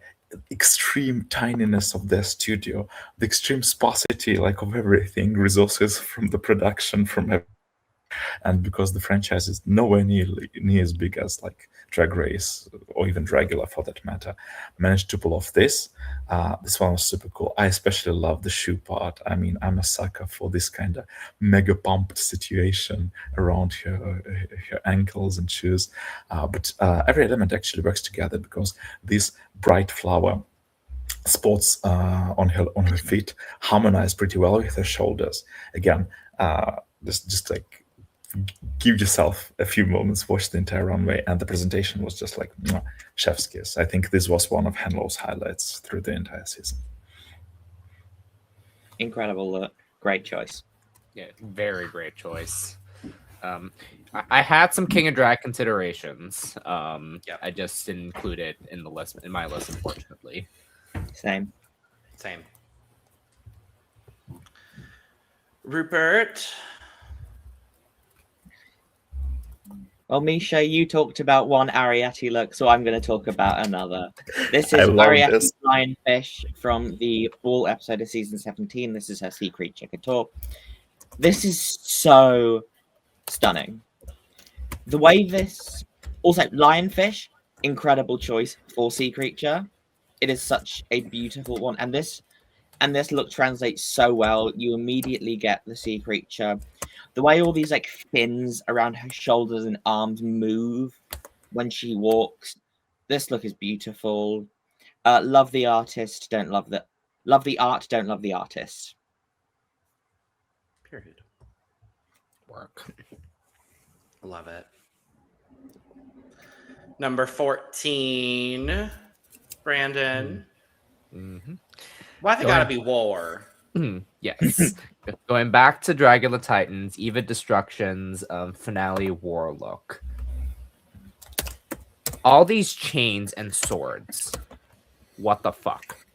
extreme tininess of their studio, the extreme sparsity like of everything, resources from the production, from everything, and because the franchise is nowhere near as big as like Drag Race or even Dragula for that matter, managed to pull off this. This one was super cool. I especially love the shoe part. I mean, I'm a sucker for this kind of mega pumped situation around her ankles and shoes. But every element actually works together because this bright flower spots on her feet harmonize pretty well with her shoulders. Again, just like give yourself a few moments, watch the entire runway, and the presentation was just like chef's kiss. I think this was one of Henlo's highlights through the entire season. Incredible look. Great choice. Yeah, very great choice. I had some King of Drag considerations. I just didn't include it in the list, in my list, unfortunately. Same. Rupert. Well, Misha, you talked about one Ariete look, so I'm going to talk about another. This is I love Ariete this. Lionfish from the fall episode of season 17. This is her sea creature couture. This is so stunning. The way this also lionfish, incredible choice for sea creature. It is such a beautiful one, and this look translates so well. You immediately get the sea creature. The way all these like fins around her shoulders and arms move when she walks. This look is beautiful. Love the artist, don't love the art, don't love the artist. Period. Work. Love it. Number 14, Brandon. Mm-hmm. Why's it gotta be war? Yes. Going back to Dragula Titans, Eva Destruction's finale war look. All these chains and swords. What the fuck?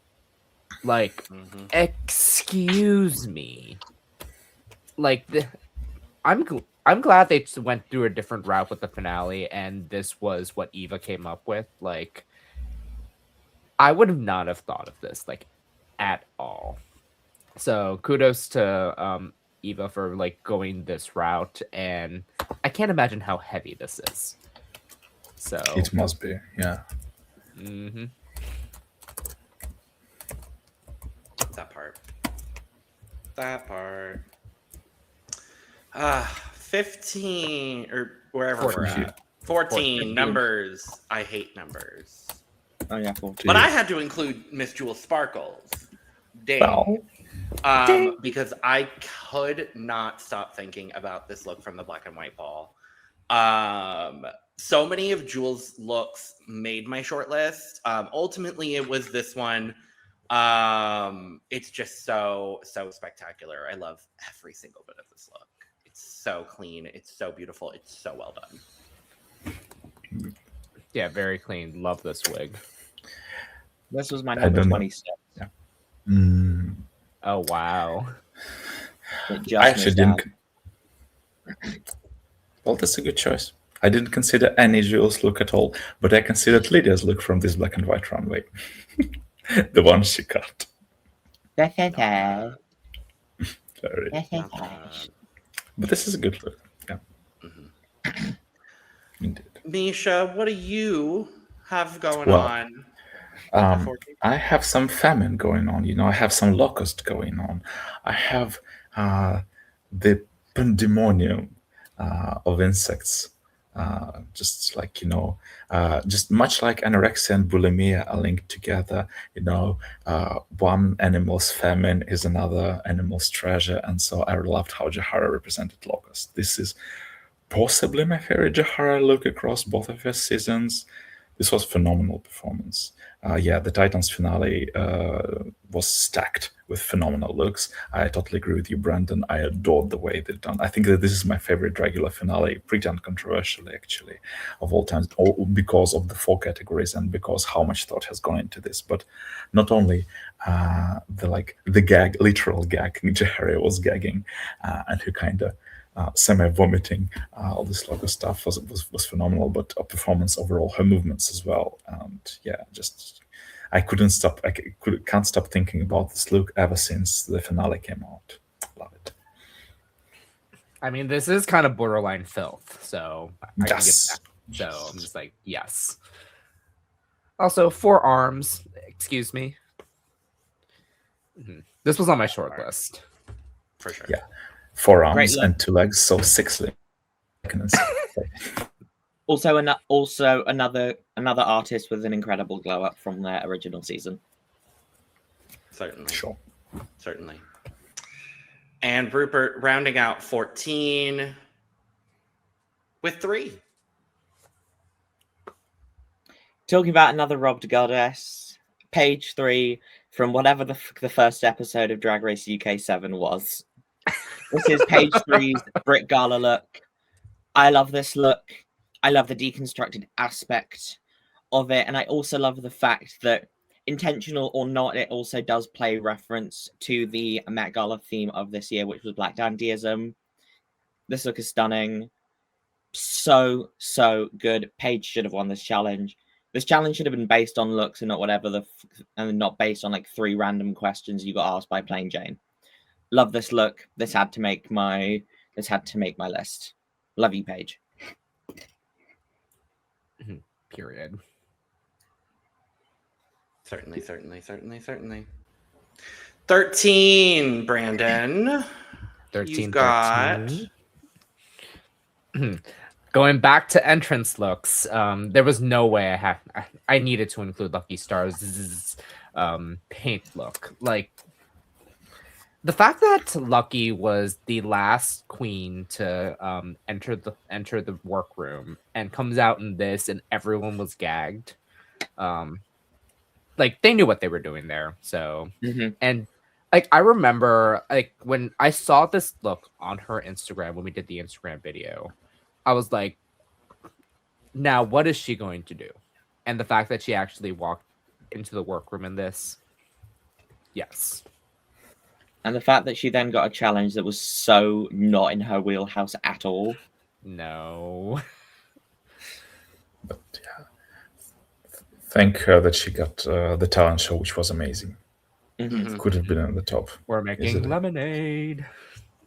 Like, excuse me. Like, I'm glad they went through a different route with the finale, and this was what Eva came up with. Like, I would have not have thought of this, like, at all. So kudos to Eva for like going this route, and I can't imagine how heavy this is. So It must be, yeah. Mm-hmm. That part. 15 or wherever we're 14. at. 14 numbers. I hate numbers. Oh yeah, 14. But I had to include Miss Jewel Sparkles. Dang. Well, Because I could not stop thinking about this look from the black and white ball. So many of Jewel's looks made my short list. Ultimately, it was this one. It's just so spectacular. I love every single bit of this look. It's so clean. It's so beautiful. It's so well done. Yeah, very clean. Love this wig. This was my I number don't know. 26. Oh wow. It just I actually missed out. didn't. Well, that's a good choice. I didn't consider any Jules' look at all, but I considered Lydia's look from this black and white runway. The one she cut. Sorry. But this is a good look. Yeah. Indeed. Misha, what do you have going Well, on? I have some famine going on. I have some locust going on. I have the pandemonium of insects. Just like, just much like anorexia and bulimia are linked together. One animal's famine is another animal's treasure. And so I loved how Jahara represented locust. This is possibly my favorite Jahara look across both of her seasons. This was a phenomenal performance. The Titans finale was stacked with phenomenal looks. I totally agree with you, Brandon. I adored the way they've done. I think that this is my favorite Dragula finale, pretty uncontroversially, actually, of all times, all because of the 4 categories and because how much thought has gone into this. But not only the gag, literal gag, Jahara was gagging, and who kind of semi-vomiting all this logo stuff was phenomenal, but a performance overall, her movements as well, and I couldn't stop. Can't stop thinking about this look ever since the finale came out. Love it. I mean, this is kind of borderline filth, so I can give Yes. that. So I'm just like, yes. Also, 4 arms. Excuse me. This was on my short list. For sure. Yeah. 4 arms Great look. and 2 legs, so 6 legs. Also another artist with an incredible glow up from their original season. Certainly. Sure. Certainly. And Rupert rounding out 14 with 3. Talking about another robbed goddess, page 3 from whatever the first episode of Drag Race UK 7 was. This is page 3's Brit Gala look. I love this look. I love the deconstructed aspect of it. And I also love the fact that, intentional or not, it also does play reference to the Met Gala theme of this year, which was Black Dandyism. This look is stunning. So good. Paige should have won this challenge. This challenge should have been based on looks and not whatever and not based on like 3 random questions you got asked by Plain Jane. Love this look. This had to make my list. Love you, Paige. Period. Certainly. 13, Brandon. 13, You've got 13. Going back to entrance looks, there was no way I needed to include Lucky Star's paint look. Like, the fact that Lucky was the last queen to enter the workroom and comes out in this and everyone was gagged. Like, they knew what they were doing there. So and like, I remember, like, when I saw this look on her Instagram when we did the Instagram video, I was like, now what is she going to do? And the fact that she actually walked into the workroom in this, yes. And the fact that she then got a challenge that was so not in her wheelhouse at all. No. But yeah, thank her that she got the talent show, which was amazing. Could have been on the top. We're making easily. lemonade.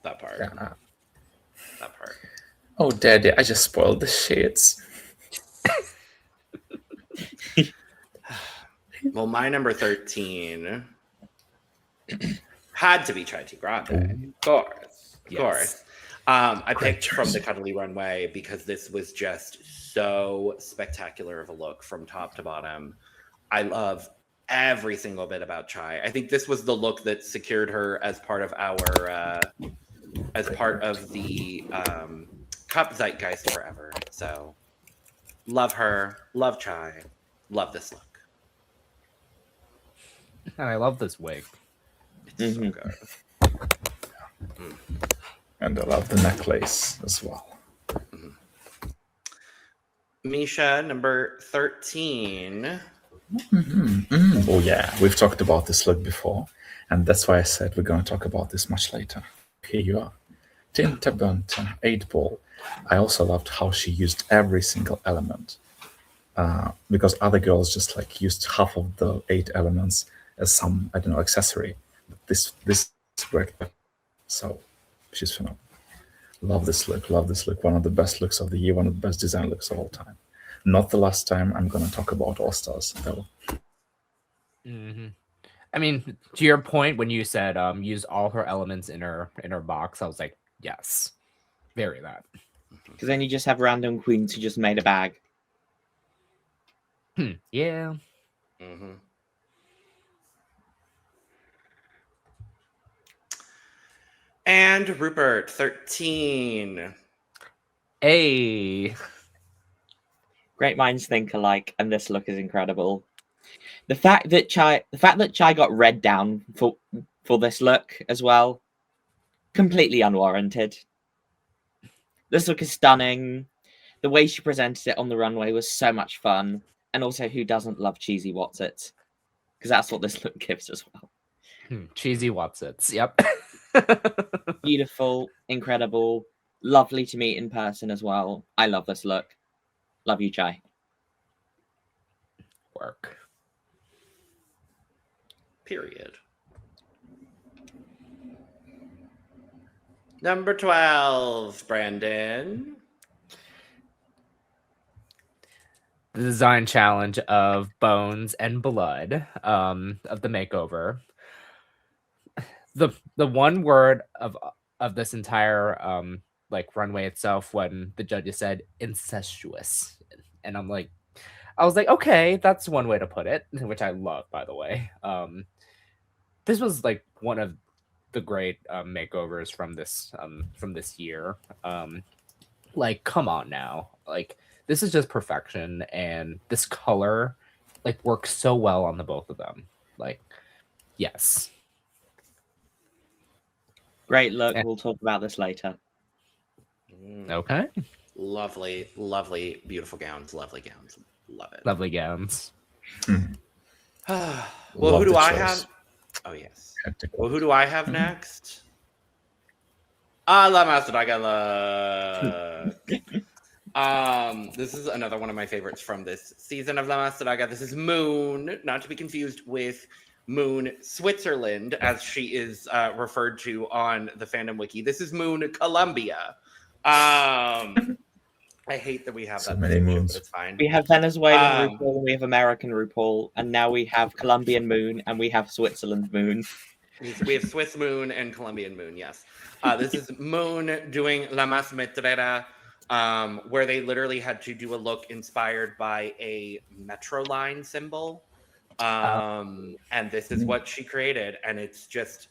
that part. Yeah. That part. Oh, Daddy, I just spoiled the shits. Well, my number 13 had to be Chai Grande. Of course. I picked from the Cuddly Runway because this was just so spectacular of a look from top to bottom. I love every single bit about Chai. I think this was the look that secured her as part of our the Cup Zeitgeist forever. So love her, love Chai, love this look. And I love this wig. It's so good. And I love the necklace as well. Misha, number 13. Oh yeah, we've talked about this look before, and that's why I said we're going to talk about this much later. Here you are. Tinta Bunton, 8-ball. I also loved how she used every single element, because other girls just like used half of the 8 elements as some, I don't know, accessory. But this worked. So she's phenomenal. Love this look. One of the best looks of the year, one of the best design looks of all time. Not the last time I'm going to talk about All Stars, though. I mean, to your point, when you said use all her elements in her box, I was like, yes, very that. Because then you just have random queens who just made a bag. Yeah. And Rupert, 13. Hey. Great minds think alike, and this look is incredible. The fact that Chai got red down for this look as well, completely unwarranted. This look is stunning. The way she presented it on the runway was so much fun, and also, who doesn't love cheesy Watsits? Because that's what this look gives as well. Cheesy Watsits. Yep. Beautiful, incredible, lovely to meet in person as well. I love this look. Love you, Chai. Work. Period. Number 12, Brandon. The design challenge of Bones and Blood of the makeover. The one word of this entire like runway itself, when the judges said incestuous, and I was like, okay, that's one way to put it, which I love, by the way. This was like one of the great makeovers from this year. Like, come on now, like, this is just perfection, and this color like works so well on the both of them. Like, yes. Great look. We'll talk about this later. Okay. Lovely, lovely, beautiful gowns. Lovely gowns. Love it. Lovely gowns. Well, Love who do the I choice. have? Oh, yes. Well, who do I have next? La Macedonia look. This is another one of my favorites from this season of La Macedonia. This is Moon, not to be confused with Moon Switzerland, as she is referred to on the fandom wiki. This is Moon Colombia. And I hate that we have So that many distinction, moons. but it's fine. We have Venezuelan Um, RuPaul, and we have American RuPaul, and now we have Colombian Moon, and we have Switzerland Moon. We have Swiss Moon and Colombian Moon, yes. This is Moon doing La Más Metrera, where they literally had to do a look inspired by a metro line symbol. And this is what she created. And it's just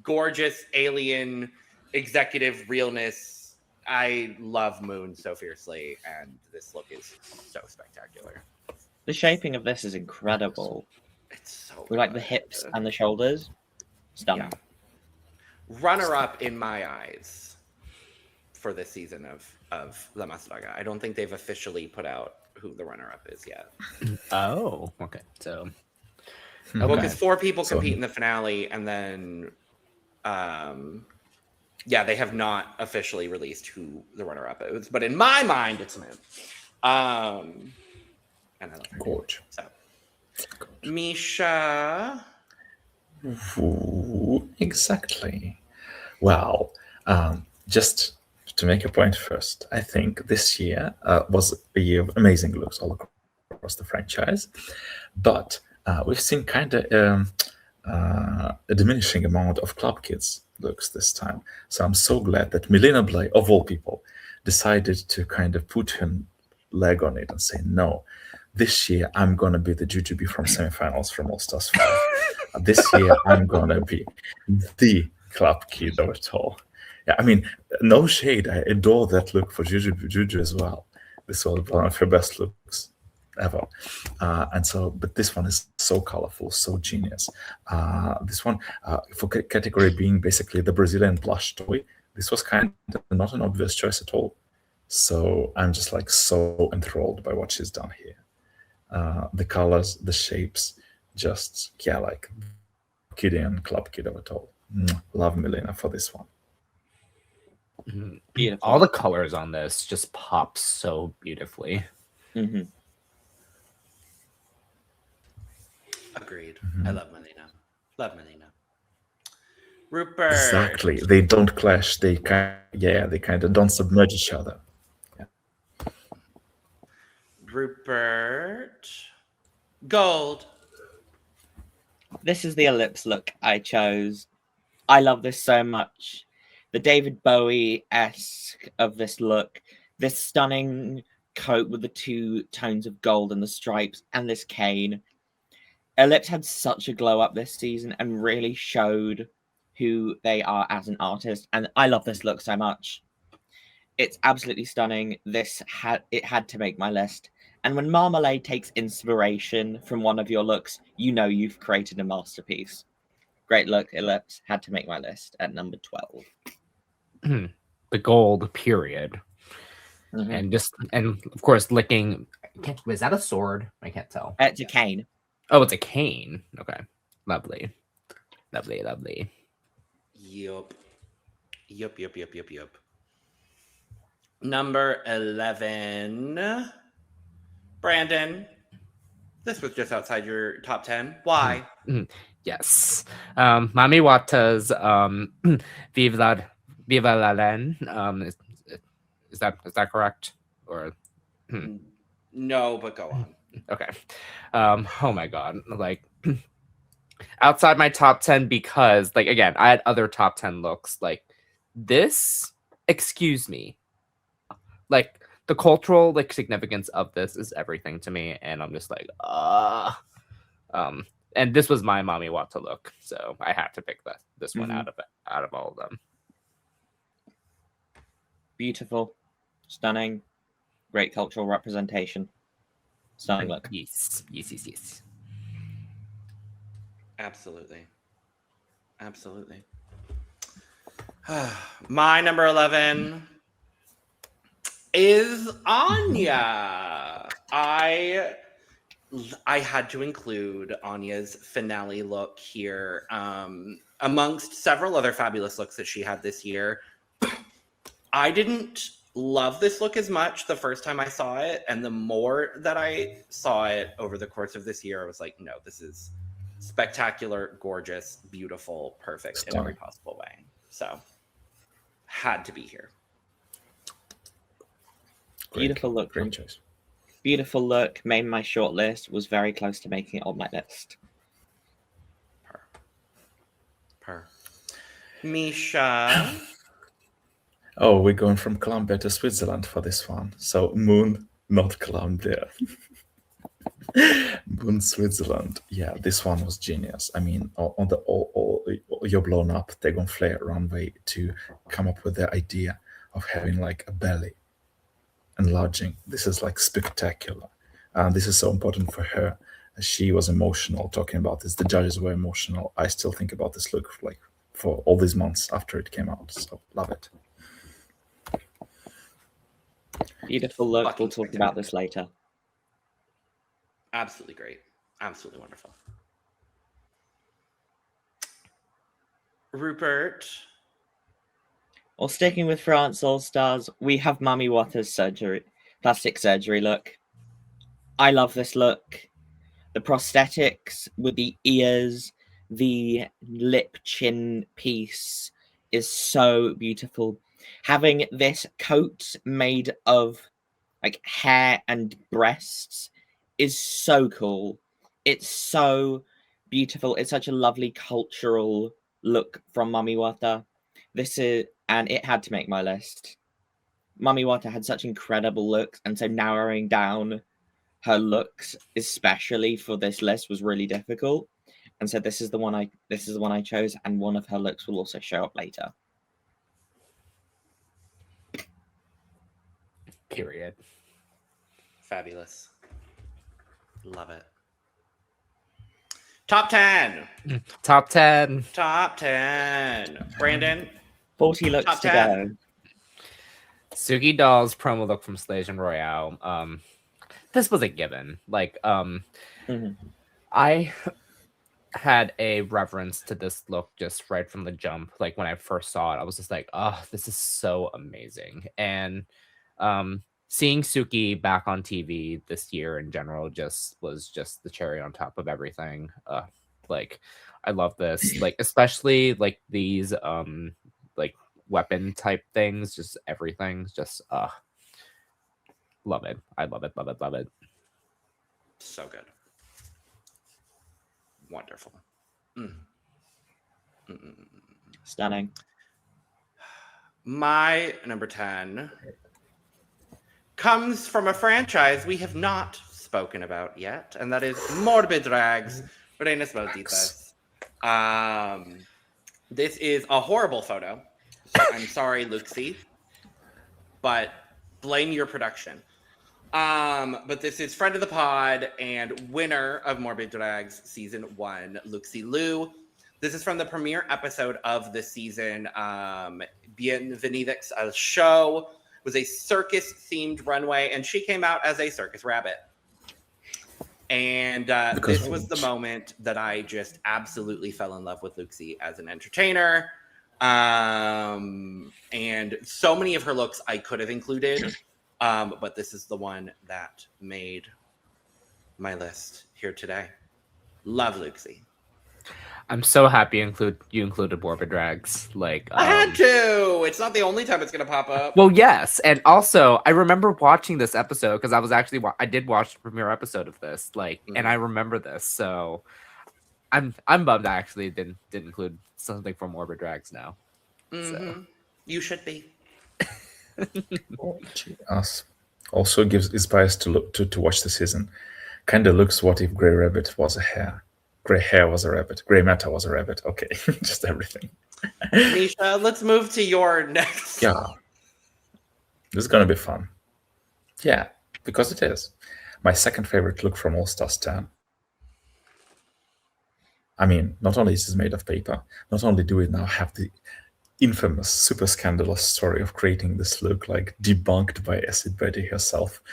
gorgeous, alien, executive realness. I love Moon so fiercely, and this look is so spectacular. The shaping of this is incredible. It's so We like the good. hips and the shoulders. Stunning. Runner up in my eyes for this season of La Más Draga. I don't think they've officially put out who the runner up is yet. Oh, okay. So, Well, because 4 people So- compete in the finale, and then, they have not officially released who the runner up is. But in my mind, it's Moon. And I love her. Gorge. So, Misha. Ooh, exactly. Well, just to make a point first, I think this year was a year of amazing looks all across the franchise, but we've seen kind of a diminishing amount of club kids looks this time. So I'm so glad that Milena Blay, of all people, decided to kind of put her leg on it and say, no, this year I'm going to be the Jujubee from semifinals from All Stars 5. This year I'm going to be the club kid of it all. Yeah, I mean, no shade. I adore that look for Juju as well. This was one of her best looks ever. But this one is so colorful, so genius. This one, for category being basically the Brazilian blush toy, this was kind of not an obvious choice at all. So I'm just like so enthralled by what she's done here. The colors, the shapes, just, like kiddie and club kid of it all. Love Milena for this one. Beautiful. all the colors on this just pop so beautifully. Mm-hmm. Agreed. I love Melina. Love Melina. Rupert. Exactly. They don't clash. They kind of don't submerge each other. Rupert. Gold. This is the ellipse look I chose. I love this so much. The David Bowie-esque of this look. This stunning coat with the 2 tones of gold and the stripes and this cane. Ellipse had such a glow up this season and really showed who they are as an artist. And I love this look so much. It's absolutely stunning. It had to make my list. And when Marmalade takes inspiration from one of your looks, you know you've created a masterpiece. Great look, Ellipse. Had to make my list at number 12. The gold, period. Mm-hmm. And of course, licking. Was that a sword? I can't tell. It's a cane. Oh, it's a cane. Okay. Lovely. Lovely. Yup. Number 11. Brandon. This was just outside your top 10. Why? Yes. Mami Wata's Viva la Len. Is that correct? Or No, but go on. okay. Oh my god. Like outside my top 10 because like again, I had other top 10 looks. Like this, excuse me. Like the cultural like significance of this is everything to me, and I'm just like, and this was my Mami Wata look, so I had to pick this one out of all of them. Beautiful. Stunning. Great cultural representation. Stunning look. Yes. Absolutely. My number 11 is Anya. I had to include Anya's finale look here amongst several other fabulous looks that she had this year. I didn't love this look as much the first time I saw it, and the more that I saw it over the course of this year, I was like, no, this is spectacular, gorgeous, beautiful, perfect in every possible way. So, had to be here. Beautiful look. Great choice. Beautiful look. Made my short list. Was very close to making it on my list. Per. Misha. Oh, we're going from Colombia to Switzerland for this one. So Moon, not Colombia. Moon, Switzerland. Yeah, this one was genius. I mean, on the You're Blown Up, Dagon Flare runway to come up with the idea of having like a belly enlarging. This is like spectacular. This is so important for her. She was emotional talking about this. The judges were emotional. I still think about this look like for all these months after it came out. So love it. Beautiful look. We'll talk about this later. Absolutely great. Absolutely wonderful. Rupert. Well, sticking with France All Stars, we have Mami Wata's plastic surgery look. I love this look. The prosthetics with the ears, the lip chin piece is so beautiful. Having this coat made of like hair and breasts is so cool. It's so beautiful. It's such a lovely cultural look from Mami Wata. And it had to make my list. Mami Wata had such incredible looks, and so narrowing down her looks, especially for this list, was really difficult. And so this is the one I chose, and one of her looks will also show up later. Period. Fabulous. Love it. Top 10. Top 10. Top 10. Brandon. 40 looks Top to 10. go. Suki Doll's promo look from Slasion Royale. This was a given. Like, I had a reverence to this look just right from the jump. Like when I first saw it, I was just like, oh, this is so amazing. And seeing Suki back on TV this year in general was just the cherry on top of everything. Like I love this. Like especially like these like weapon type things, just everything. Just love it. I love it, love it, love it. So good. Wonderful. Stunning. My number 10 comes from a franchise we have not spoken about yet, and that is Morbid Drags, Reinas Malditas. This is a horrible photo. So I'm sorry, Luxie, but blame your production. But this is friend of the pod and winner of Morbid Drags Season 1, Luxie Liu. This is from the premiere episode of the season. Bienvenidos al show. It was a circus-themed runway, and she came out as a circus rabbit. And this was the moment that I just absolutely fell in love with Luxie as an entertainer. And so many of her looks I could have included. But this is the one that made my list here today. Love Luxie. I'm so happy you included Morbid Drags. Like I had to. It's not the only time it's gonna pop up. Well, yes, and also I remember watching this episode because I was actually I did watch the premiere episode of this. Like, and I remember this, so I'm bummed I actually didn't include something from Morbid Drags now. So. You should be. Us also inspires to watch the season. Kind of looks what if Grey Rabbit was a hare. Grey hair was a rabbit. Grey matter was a rabbit. Okay, just everything. Misha, let's move to your next. Yeah. This is going to be fun. Yeah, because it is. My second favorite look from All Stars 10. I mean, not only is it made of paper, not only do we now have the infamous, super scandalous story of creating this look, like debunked by Acid Betty herself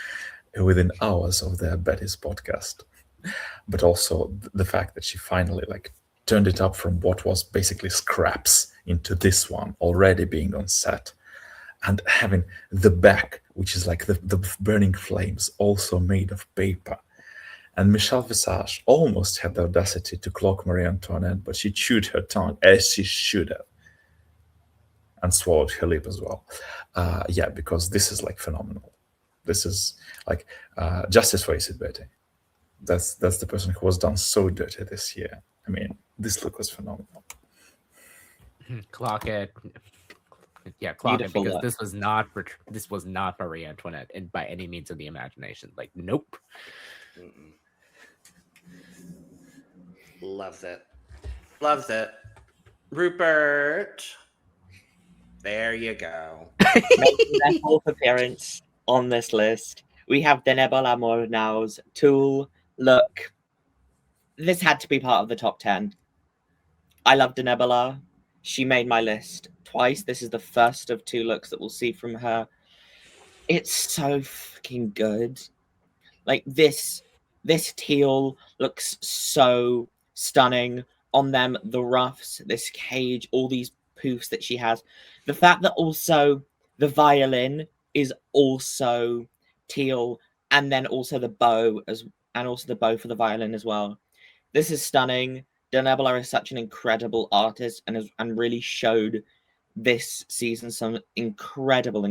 within hours of their Betty's podcast, but also the fact that she finally like turned it up from what was basically scraps into this one already being on set, and having the back, which is like the burning flames, also made of paper. And Michelle Visage almost had the audacity to clock Marie Antoinette, but she chewed her tongue as she should have, and swallowed her lip as well. Yeah, because this is like phenomenal. This is like justice for Acid Betty. That's the person who was done so dirty this year. I mean, this look was phenomenal. Clock it. Yeah, clock Beautiful it, because look. this was not Marie Antoinette and by any means of the imagination. Like, nope. Mm-mm. Loves it. Loves it. Rupert. There you go. Making their fourth appearance on this list, we have Denebel Amornau's Tool look. This had to be part of the top 10. I love Denebula. She made my list twice. This is the first of 2 looks that we'll see from her. It's so fucking good. Like this teal looks so stunning on them. The ruffs, this cage, all these poofs that she has. The fact that also the violin is also teal, and then also the bow for the violin as well. This is stunning. Denebula is such an incredible artist and really showed this season some incredible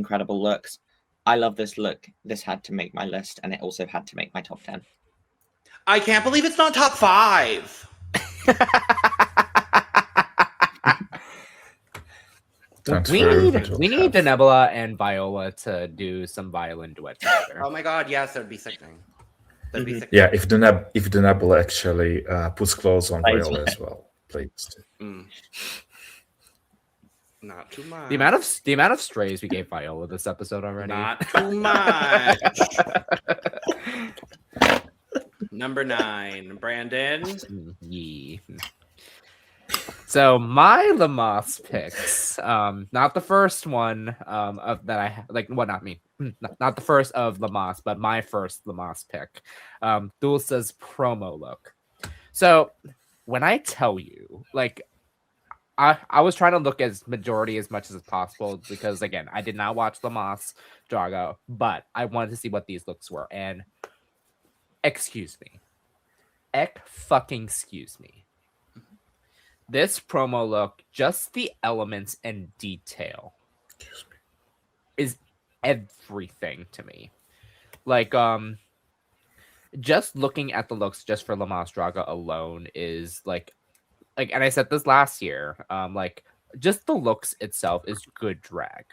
looks. I love this look. This had to make my list, and it also had to make my top 10. I can't believe it's not top 5. We need Denebula and Viola to do some violin duet together. Oh my god, yes, that would be sickening. That'd be Mhm. sickening. Yeah, if Denebula actually puts clothes on Plays Viola with as well, please. Not too much. The amount of strays we gave Viola this episode already. Not too much. Number 9, Brandon. Yeah. So my Lamas picks, not the first one of that I like. Well, not me, not the first of Lamas, but my first Lamas pick. Dulce's promo look. So when I tell you, like, I was trying to look as majority as much as possible because again, I did not watch Lamas Drago, but I wanted to see what these looks were. And excuse me, excuse me. This promo look, just the elements and detail is everything to me. Like, just looking at the looks just for Lamas Draga alone is like, and I said this last year, like, just the looks itself is good drag.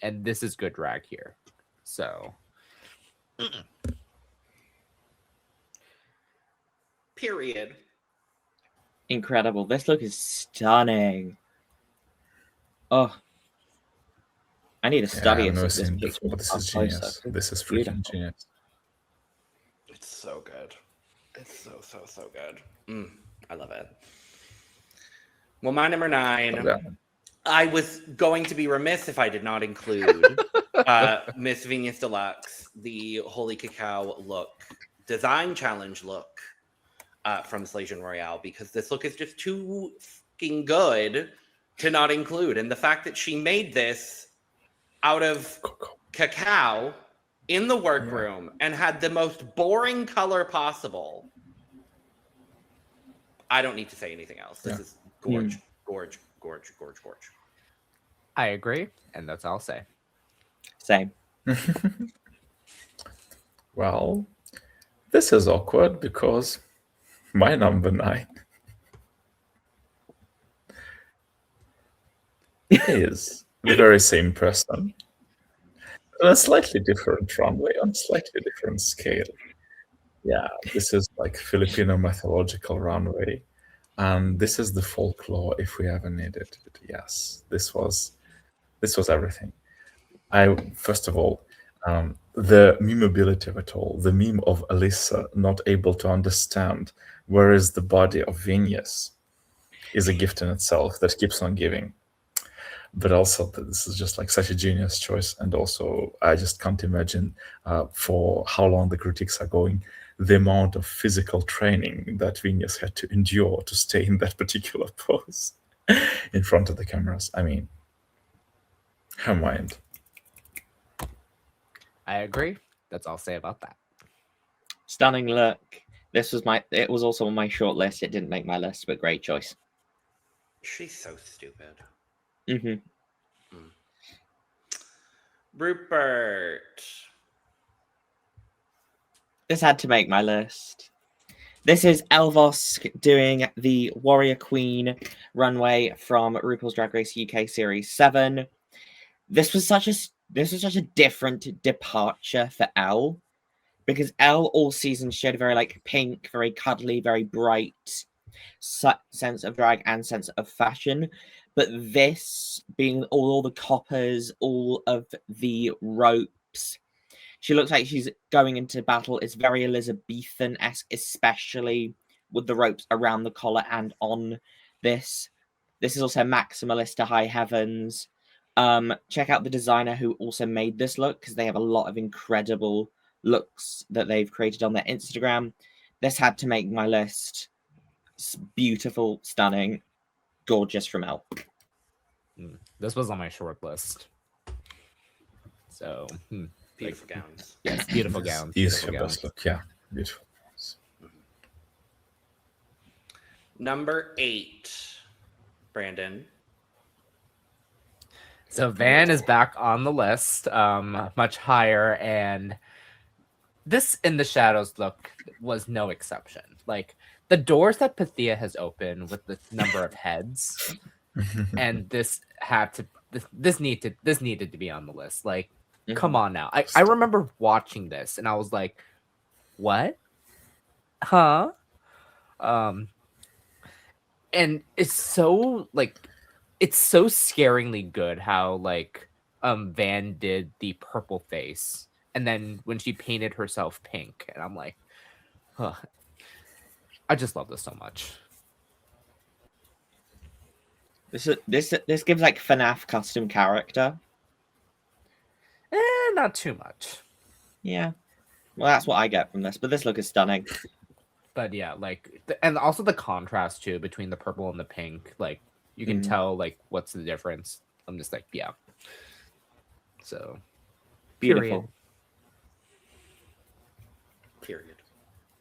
And this is good drag here. So. Period. Incredible. This look is stunning. Oh, I need to study Yeah, it. I've never so this seen picture before. This up is closer. genius. This is freaking Beautiful. genius. It's so good. It's so good. I love it. Well, my number 9. Yeah. I was going to be remiss if I did not include Miss Venus Deluxe, the Holy Cacao look, design challenge look from Slation Royale, because this look is just too fucking good to not include. And the fact that she made this out of cacao in the workroom and had the most boring color possible. I don't need to say anything else. This is gorge. I agree, and that's all I'll say. Same. Well, this is awkward because my number 9 is the very same person on a slightly different runway, on a slightly different scale. Yeah, this is like Filipino mythological runway. And this is the folklore if we ever needed it. Yes, this was everything. First of all, the memeability of it all, the meme of Alyssa not able to understand where is the body of Venus is a gift in itself that keeps on giving. But also, this is just like such a genius choice. And also, I just can't imagine for how long the critics are going, the amount of physical training that Venus had to endure to stay in that particular pose in front of the cameras. I mean, her mind. I agree. That's all I'll say about that. Stunning look. It was also on my short list. It didn't make my list, but great choice. She's so stupid. Mm-hmm. Rupert. This had to make my list. This is Elvosk doing the Warrior Queen runway from RuPaul's Drag Race UK Series 7. This was such a different departure for Elle, because Elle all season showed a very like pink, very cuddly, very bright sense of drag and sense of fashion. But this being all the coppers, all of the ropes, she looks like she's going into battle. It's very Elizabethan-esque, especially with the ropes around the collar and on this. This is also maximalist to high heavens. Check out the designer who also made this look, because they have a lot of incredible looks that they've created on their Instagram. This had to make my list. It's beautiful, stunning, gorgeous from Elle. This was on my short list. So, Beautiful gowns. yes, beautiful gowns. Is Beautiful your gowns. best look. Yeah, beautiful. Number 8, Brandon. So Van is back on the list, much higher, and this In the Shadows look was no exception. Like the doors that Pythia has opened with the number of heads, and this needed to be on the list. Like, come on now. I remember watching this and I was like, what? Huh? And it's so scaringly good how like Van did the purple face, and then when she painted herself pink, and I'm like, huh. I just love this so much. This gives like FNAF custom character. Not too much. Yeah. Well, that's what I get from this, but this look is stunning. But yeah, like, and also the contrast too between the purple and the pink, like you can tell like what's the difference. I'm just like, yeah. So Beautiful. Period.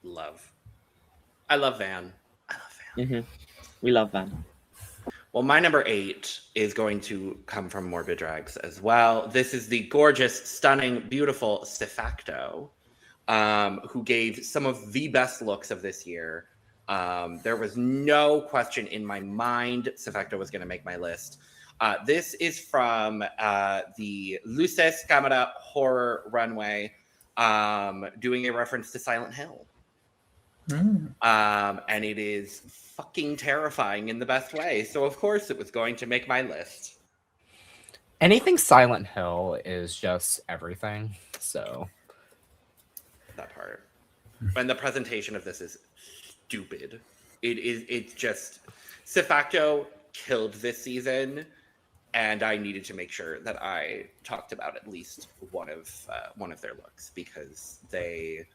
Love. I love Van. We love Van. Well, my number 8 is going to come from Morbid Drags as well. This is the gorgeous, stunning, beautiful Sifacto, who gave some of the best looks of this year. There was no question in my mind Sifacto was going to make my list. This is from the Luces Camera Horror Runway, doing a reference to Silent Hill. And it is fucking terrifying in the best way. So of course it was going to make my list. Anything Silent Hill is just everything. So that part. And the presentation of this is stupid. It's just Sifacto killed this season, and I needed to make sure that I talked about at least one of their looks, because they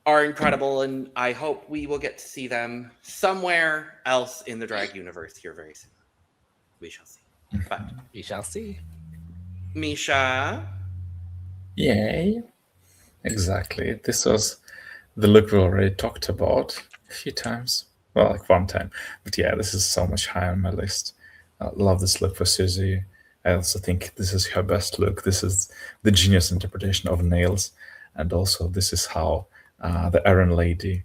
are incredible, and I hope we will get to see them somewhere else in the drag universe here very soon. We shall see. But we shall see. Misha. Yay. Exactly. This was the look we already talked about a few times. Well, like one time. But yeah, this is so much higher on my list. I love this look for Susie. I also think this is her best look. This is the genius interpretation of nails. And also this is how the Iron Lady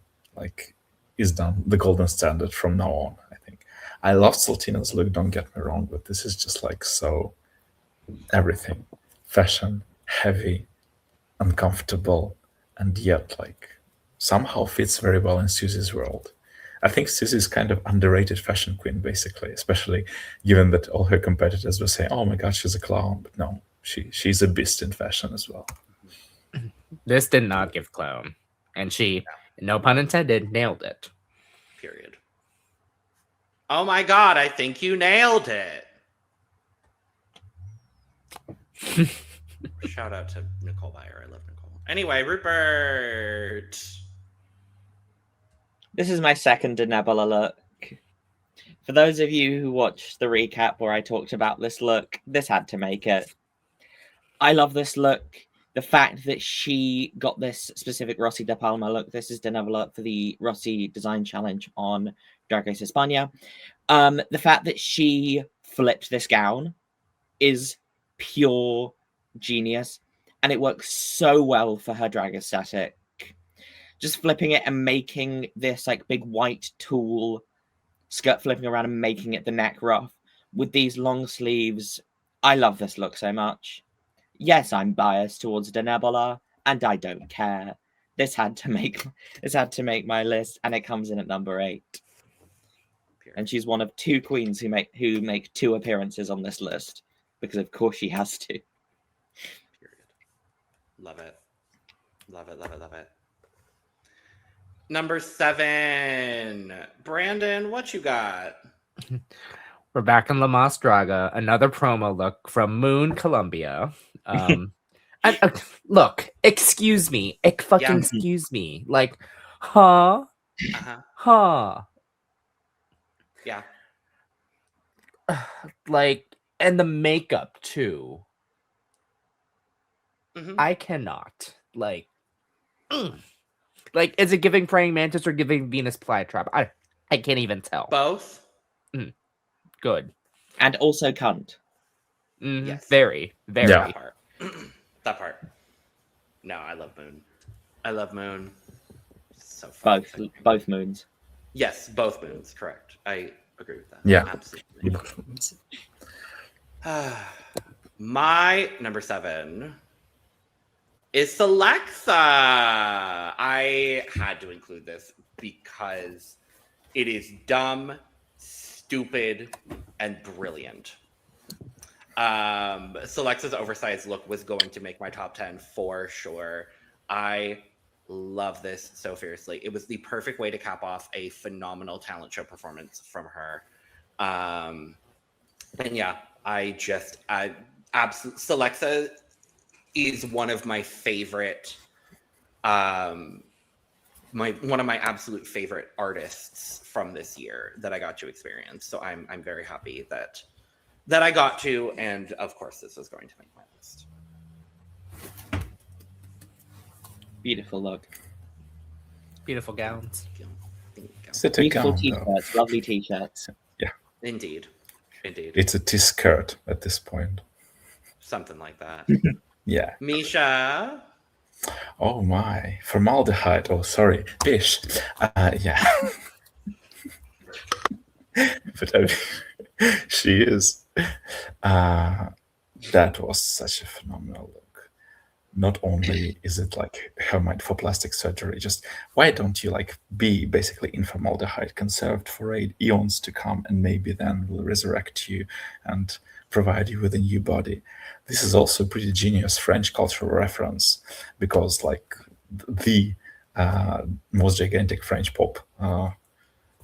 is done, the golden standard from now on, I think. I love Saltina's look, don't get me wrong, but this is just like so everything. Fashion, heavy, uncomfortable, and yet like somehow fits very well in Susie's world. I think Susie's kind of underrated fashion queen, basically, especially given that all her competitors were saying, oh my god, she's a clown. But no, she's a beast in fashion as well. This did not give clown. And she, no pun intended, nailed it. Period. Oh my god, I think you nailed it. Shout out to Nicole Byer. I love Nicole. Anyway, Rupert. This is my second Nebula look. For those of you who watched the recap where I talked about this look, this had to make it. I love this look. The fact that she got this specific Rossi de Palma look, this is Nebula for the Rossi Design Challenge on Drag Race España. The fact that she flipped this gown is pure genius, and it works so well for her drag aesthetic. just flipping it and making this like big white tulle skirt flipping around and making it the neck ruff with these long sleeves. I love this look so much. Yes, I'm biased towards Denebola, and I don't care. This had to make my list, and it comes in at number 8. And she's one of 2 queens who make 2 appearances on this list, because of course she has to. Period. Love it. Love it, love it, love it. Number 7. Brandon, what you got? We're back in La Mas Draga, another promo look from Moon, Colombia. And, look, excuse me. Excuse me. Like, huh? Uh-huh. Huh? Yeah. Like, and the makeup too. Mhm. I cannot. Like, like, is it giving praying mantis or giving Venus flytrap? I can't even tell. Both? Good. And also cunt. Yes. Very, very. Yeah. That part. That part. No, I love Moon. I love Moon. So fun. Both moons. Yes, both moons. Correct. I agree with that. Yeah. Absolutely. My number 7 is Alexa. I had to include this because it is dumb, stupid, and brilliant. Selexa's oversized look was going to make my top 10 for sure. I love this so fiercely. It was the perfect way to cap off a phenomenal talent show performance from her. And yeah, Selexa is one of my favorite, one of my absolute favorite artists from this year that I got to experience. So I'm very happy that I got to, and of course this is going to make my list. Beautiful look. Beautiful gowns. City Beautiful gown, though. t-shirts. Lovely t-shirts. Indeed. It's a T-skirt at this point. Something like that. Yeah. Misha. Oh my. Formaldehyde. Oh, sorry. Fish. Yeah. But I mean, she is. That was such a phenomenal look. Not only is it like her mind for plastic surgery, just why don't you like be basically in formaldehyde conserved for eons to come, and maybe then will resurrect you and provide you with a new body. This is also a pretty genius French cultural reference, because like the most gigantic French pop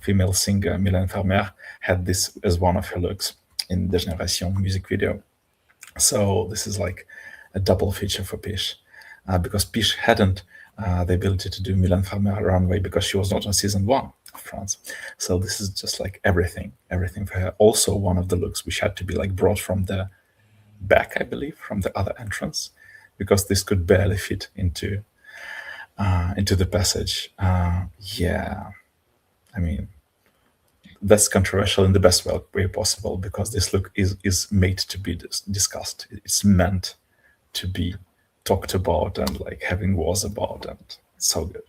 female singer Mylène Farmer had this as one of her looks in the Génération music video. So this is like a double feature for Pish, because Pish hadn't the ability to do Mylène Farmer runway because she was not on season 1 of France. So this is just like everything for her. Also one of the looks which had to be like brought from the back, I believe, from the other entrance, because this could barely fit into the passage. Yeah, I mean, that's controversial in the best way possible, because this look is made to be discussed. It's meant to be talked about and like having wars about, and it's so good.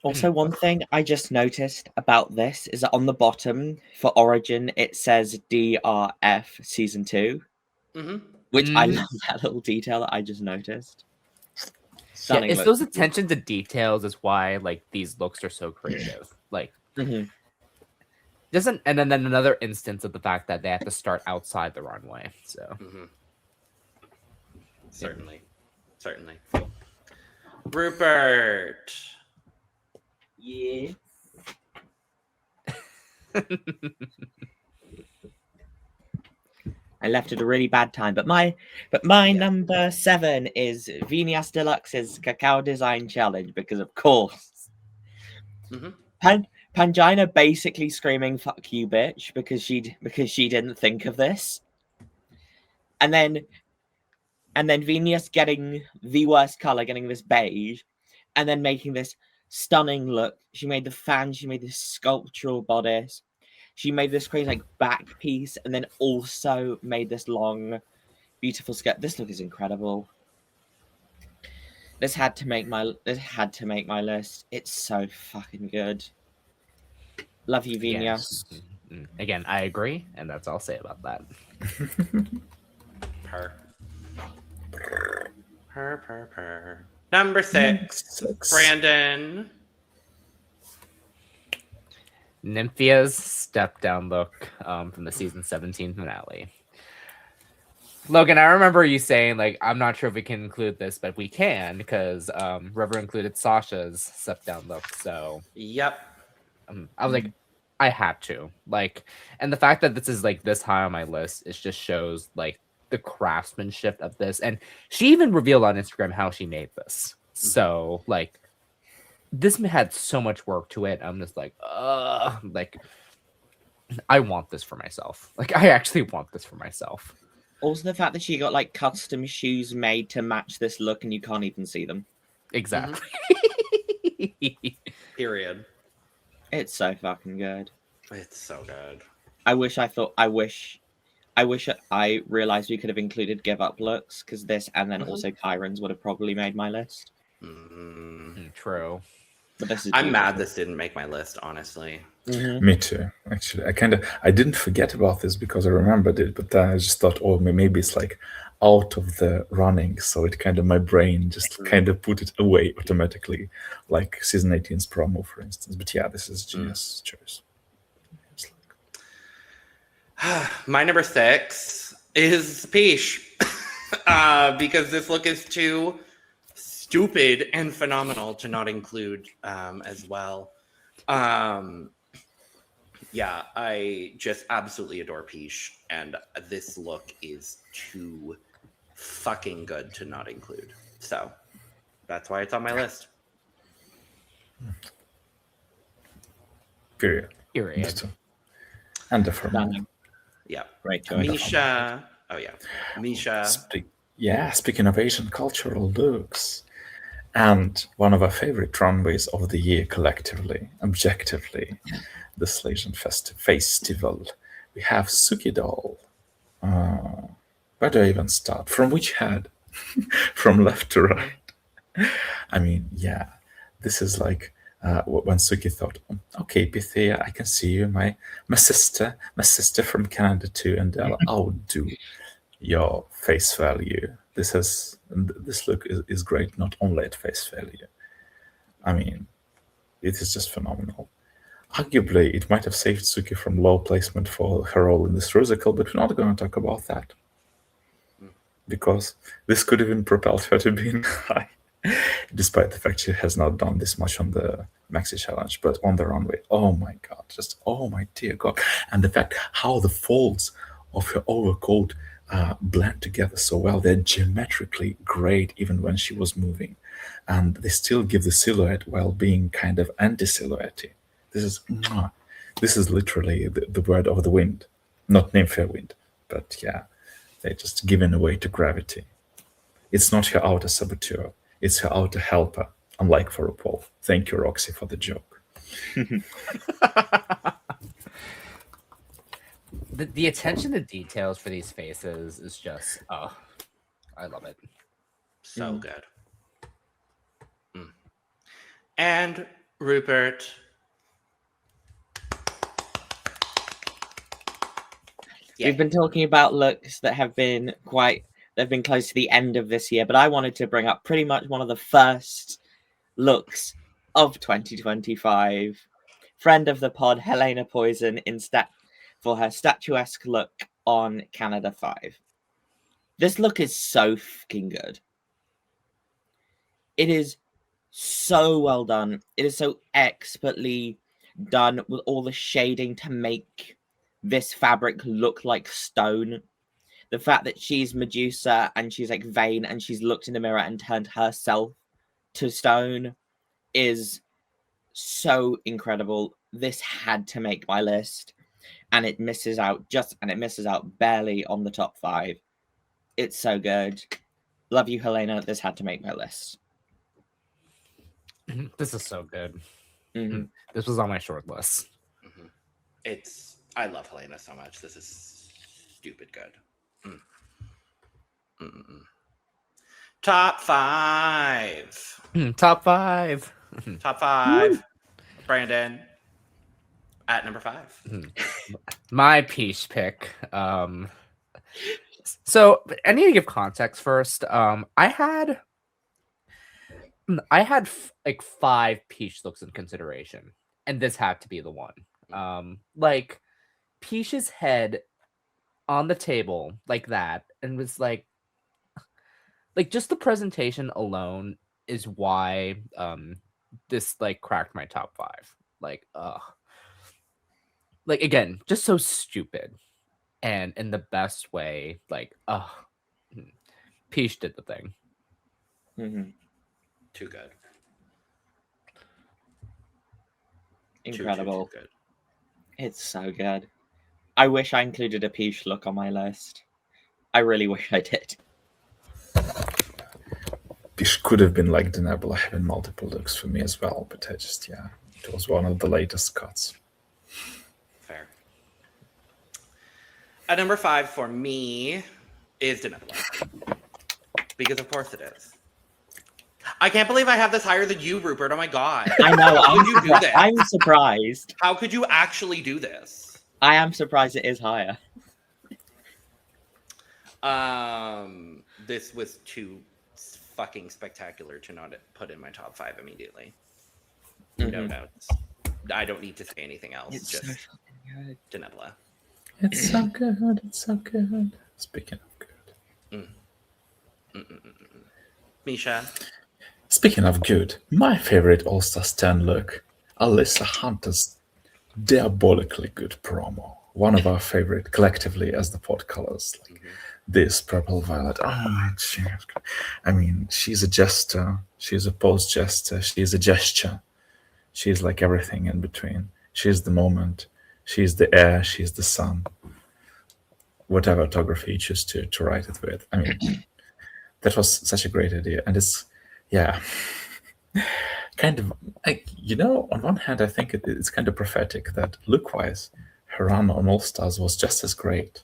Also, one thing I just noticed about this is that on the bottom for Origin it says DRF Season 2, which I love that little detail that I just noticed. Stunning it's look. those attention to details is why like these looks are so creative. Like, doesn't, and then another instance of the fact that they have to start outside the runway. So Certainly. Rupert. Yeah. I left at a really bad time, but my number 7 is Vinyas Deluxe's Cacao Design Challenge, because of course Pangina basically screaming "fuck you, bitch" because she didn't think of this, and then Vinyas getting the worst color, getting this beige, and then making this stunning look. She made the fan, she made this sculptural bodice, she made this crazy like back piece, and then also made this long, beautiful skirt. This look is incredible. This had to make my list. It's so fucking good. Love you, Vina. Yes. Again, I agree, and that's all I'll say about that. Purr. Number 6. Brandon. Nymphia's step down look from the season 17 finale. Logan, I remember you saying, like, I'm not sure if we can include this, but we can, because River included Sasha's step down look. So, Yep. I was like, I had to. Like, and the fact that this is like this high on my list, it just shows like the craftsmanship of this. And she even revealed on Instagram how she made this. So, like, this had so much work to it. I'm just like, I want this for myself. Like, I actually want this for myself. Also, the fact that she got like custom shoes made to match this look, and you can't even see them. Exactly. Period. It's so fucking good. It's so good. I wish I realized we could have included give up looks, because this and then also Kyron's would have probably made my list. True. But this is I'm mad this didn't make my list, honestly. Me too, actually. I didn't forget about this because I remembered it, but then I just thought, oh, maybe it's like out of the running, so it kind of, my brain just kind of put it away automatically, like season 18's promo, for instance. But yeah, this is a genius choice. My number 6 is Peach. Because this look is too stupid and phenomenal to not include as well. Yeah, I just absolutely adore Peach, and this look is too fucking good to not include. So that's why it's on my list. Period. And the format. Yeah. Great choice. Misha. Oh yeah. Misha. Speaking of Asian cultural looks, and one of our favorite runways of the year collectively, objectively, this Asian festival, we have Suki doll. Where do I even start? From which head? From left to right. I mean, yeah, this is like when Suki thought, okay, Pythia, I can see you, my sister from Canada too, and I'll do your face value. This look is great, not only at face value. I mean, it is just phenomenal. Arguably, it might have saved Suki from low placement for her role in this musical, but we're not going to talk about that. Because this could even propelled her to being high, despite the fact she has not done this much on the Maxi Challenge, but on the runway. Oh my God, just oh my dear God. And the fact how the folds of her overcoat blend together so well. They're geometrically great even when she was moving. And they still give the silhouette while being kind of anti-silhouette. This is literally the word of the wind. Not Nymphia wind, but yeah, they're just given away to gravity. It's not her outer saboteur, it's her outer helper, unlike for RuPaul. Thank you, Roxy, for the joke. The attention to details for these faces is just, I love it. So good. And Rupert. Yeah. We've been talking about looks that have been close to the end of this year, but I wanted to bring up pretty much one of the first looks of 2025. Friend of the pod, Helena Poison, for her statuesque look on Canada 5. This look is so fucking good. It is so well done. It is so expertly done with all the shading to make this fabric look like stone. The fact that she's Medusa and she's like vain and she's looked in the mirror and turned herself to stone is so incredible. This had to make my list, and it misses out barely on the top 5. It's so good. Love you, Helena. This had to make my list. This is so good. Mm-hmm. This was on my short list. I love Helena so much. This is stupid good. Top 5. Top 5. Top 5. Brandon at number 5. My peach pick. So I need to give context first. I had like 5 peach looks in consideration, and this had to be the one. Like Peach's head on the table like that, and was like just the presentation alone is why this like cracked my top 5. Like again, just so stupid, and in the best way. Like Peach did the thing. Mm-hmm. Too good. Incredible. Too good. It's so good. I wish I included a peach look on my list. I really wish I did. This could have been like the Nebula having multiple looks for me as well, but it was one of the latest cuts. Fair. At number 5 for me is the Nebula. Because of course it is. I can't believe I have this higher than you, Rupert. Oh my god. I know. How could you do this? I'm surprised. How could you actually do this? I am surprised it is higher. This was too fucking spectacular to not put in my top 5 immediately. No notes. I don't need to say anything else. It's just so fucking good. Denebla. It's so good. It's so good. Speaking of good. Misha. Speaking of good, my favorite All-Star Stand look, Alyssa Hunter's diabolically good promo. One of our favorite collectively as the pod colors. Like this purple violet. Oh my god. I mean, she's a jester. She's a post jester. She's a gesture. She's like everything in between. She's the moment. She's the air. She's the sun. Whatever orthography you choose to write it with. I mean, that was such a great idea. And it's, kind of, like, on one hand, I think it's kind of prophetic that look-wise, her run on All-Stars was just as great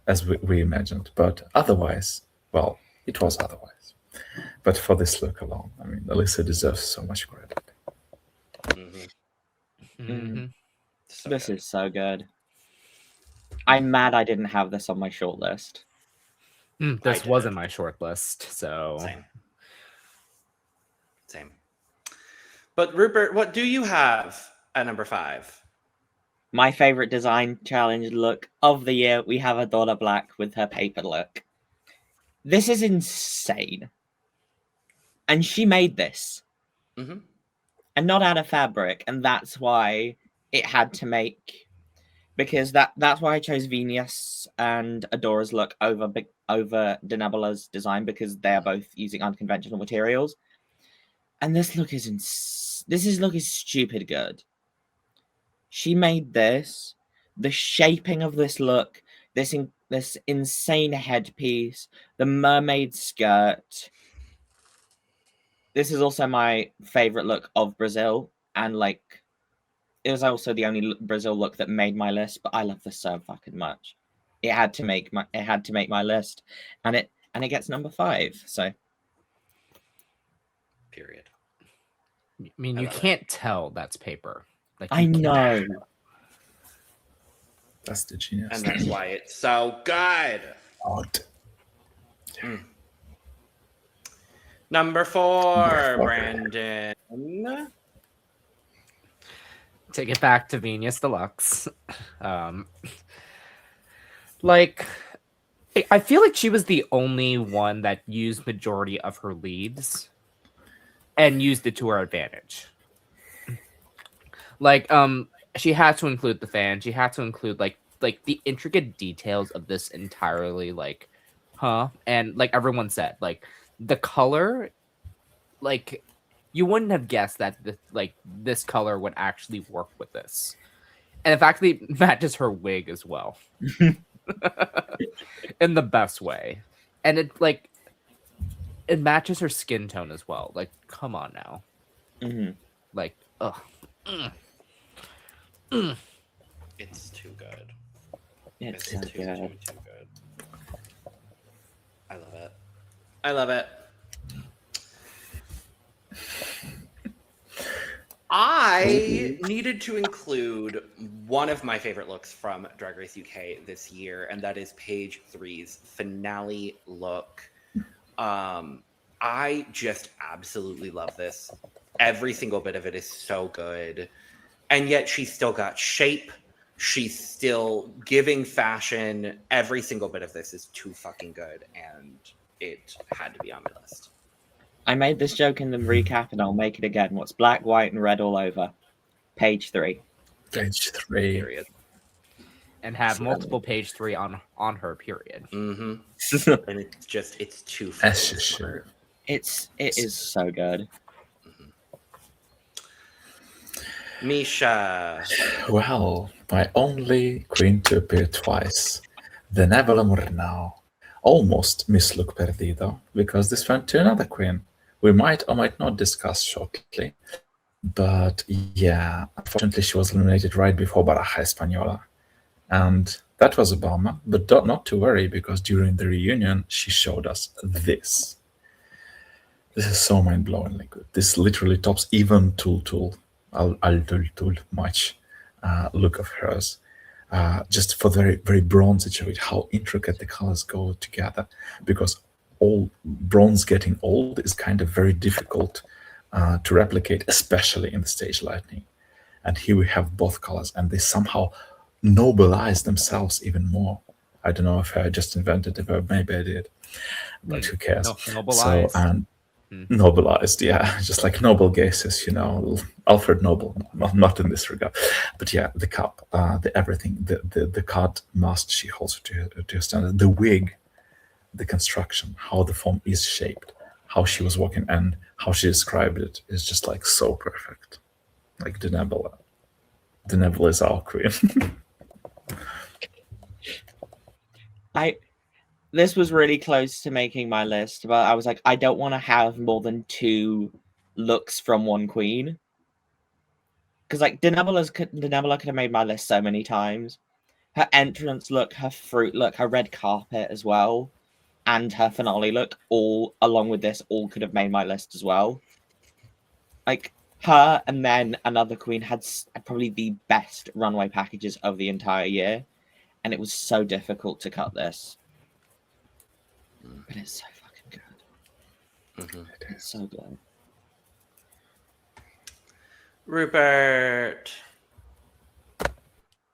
as we imagined. But otherwise, well, it was otherwise. But for this look alone, I mean, Alyssa deserves so much credit. So This good. is so good. I'm mad I didn't have this on my shortlist. This did. wasn't my short list, so Same. But Rupert, what do you have at number 5? My favorite design challenge look of the year, we have Adora Black with her paper look. This is insane. And she made this. Mm-hmm. And not out of fabric. And that's why it had to make... Because that's why I chose Venus and Adora's look over Denebula's design, because they're both using unconventional materials. And this look is look is stupid good. She made this. The shaping of this look, this insane headpiece, the mermaid skirt. This is also my favorite look of Brazil, and like it was also the only Brazil look that made my list. But I love this so fucking much. It had to make my list, and it gets number 5. So, Period. I mean, I you love it. can't tell that's paper. Like I you can't. know. That's the genius. And that's why it's so good. Odd. Number 4, Number 4. Brandon. Take it back to Venus Deluxe. Like, I feel like she was the only one that used majority of her leads and used it to her advantage. Like, she had to include the fan. She had to include like the intricate details of this entirely. Like, and like everyone said, like the color, like you wouldn't have guessed that this color would actually work with this, and in fact, it matches her wig as well, in the best way, and it matches her skin tone as well. Like, come on now, like, ugh. It's too good. It's It's so too good. good. I love it. I love it. I needed to include one of my favorite looks from Drag Race UK this year, and that is Page 3's finale look. I just absolutely love this. Every single bit of it is so good. And yet she's still got shape. She's still giving fashion. Every single bit of this is too fucking good, and it had to be on my list. I made this joke in the recap, and I'll make it again. What's black, white, and red all over? Page 3. Page 3. Period. And have multiple page 3 on her, period. Mm-hmm. And it's too As you smart. should. It is so good. Misha. Well, my only queen to appear twice, the Nebula Murnau. Almost Miss Look Perdido, because this went to another queen. We might or might not discuss shortly. But yeah, unfortunately she was eliminated right before Baraja Española. And that was a bummer, but not to worry, because during the reunion she showed us this. This is so mind-blowingly good. This literally tops even Tul much look of hers. Just for very, very bronzy shade, how intricate the colors go together, because all bronze getting old is kind of very difficult to replicate, especially in the stage lighting. And here we have both colors, and they somehow nobilize themselves even more. I don't know if I just invented the verb, maybe I did, but who cares? Nobilize. So, and nobilized, yeah, just like noble gases, Alfred Nobel, not in this regard, but yeah, the cup, the everything, the card mask she holds to her standard, the wig, the construction, how the form is shaped, how she was walking, and how she described it is just like so perfect. Like the nebula is our queen. This was really close to making my list, but I was like, I don't want to have more than 2 looks from one queen. Because like Denebula could have made my list so many times. Her entrance look, her fruit look, her red carpet as well, and her finale look, all along with this, all could have made my list as well. Like her and then another queen had probably the best runway packages of the entire year, and it was so difficult to cut this. But it's so fucking good. It's so good. Rupert.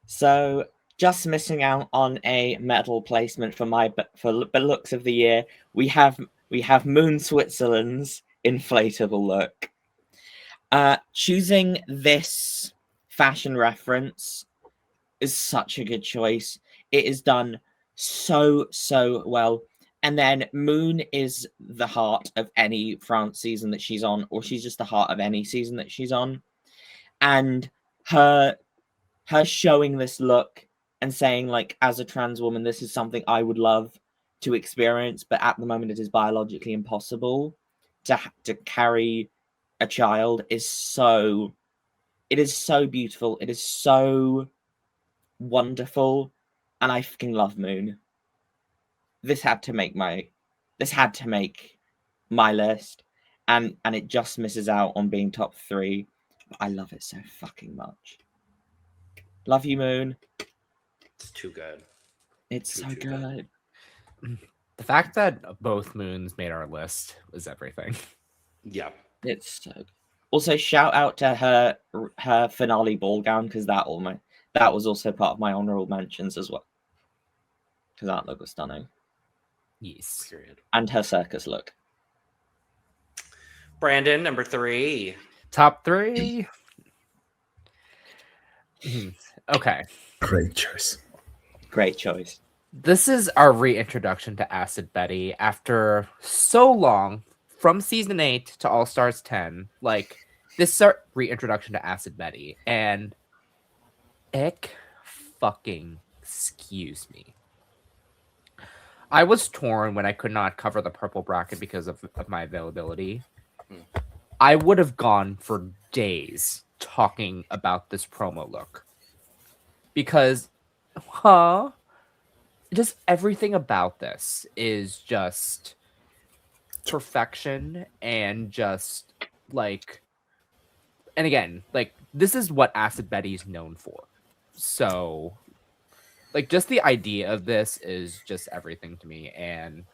So just missing out on a medal placement for looks of the year. We have Moon Switzerland's inflatable look. Choosing this fashion reference is such a good choice. It is done so well. And then Moon is the heart of any France season that she's on, or she's just the heart of any season that she's on. And her showing this look and saying, like, as a trans woman, this is something I would love to experience, but at the moment it is biologically impossible to carry a child is so beautiful. It is so wonderful. And I fucking love Moon. This had to make my list, and it just misses out on being top 3. But I love it so fucking much. Love you, Moon. It's too good. It's so good. The fact that both Moons made our list was everything. Yeah. It's so good. Also, shout out to her finale ball gown, because that was also part of my honorable mentions as well. Because that look was stunning. Yes. Period. And her circus look. Brandon, number 3. Top 3. Okay. Great choice. Great choice. This is our reintroduction to Acid Betty after so long, from season 8 to All Stars 10. Like, this is our reintroduction to Acid Betty, and fucking excuse me. I was torn when I could not cover the purple bracket because of my availability. I would have gone for days talking about this promo look. Because, just everything about this is just perfection, and just, like, and again, like this is what Acid Betty's known for. So like just the idea of this is just everything to me. And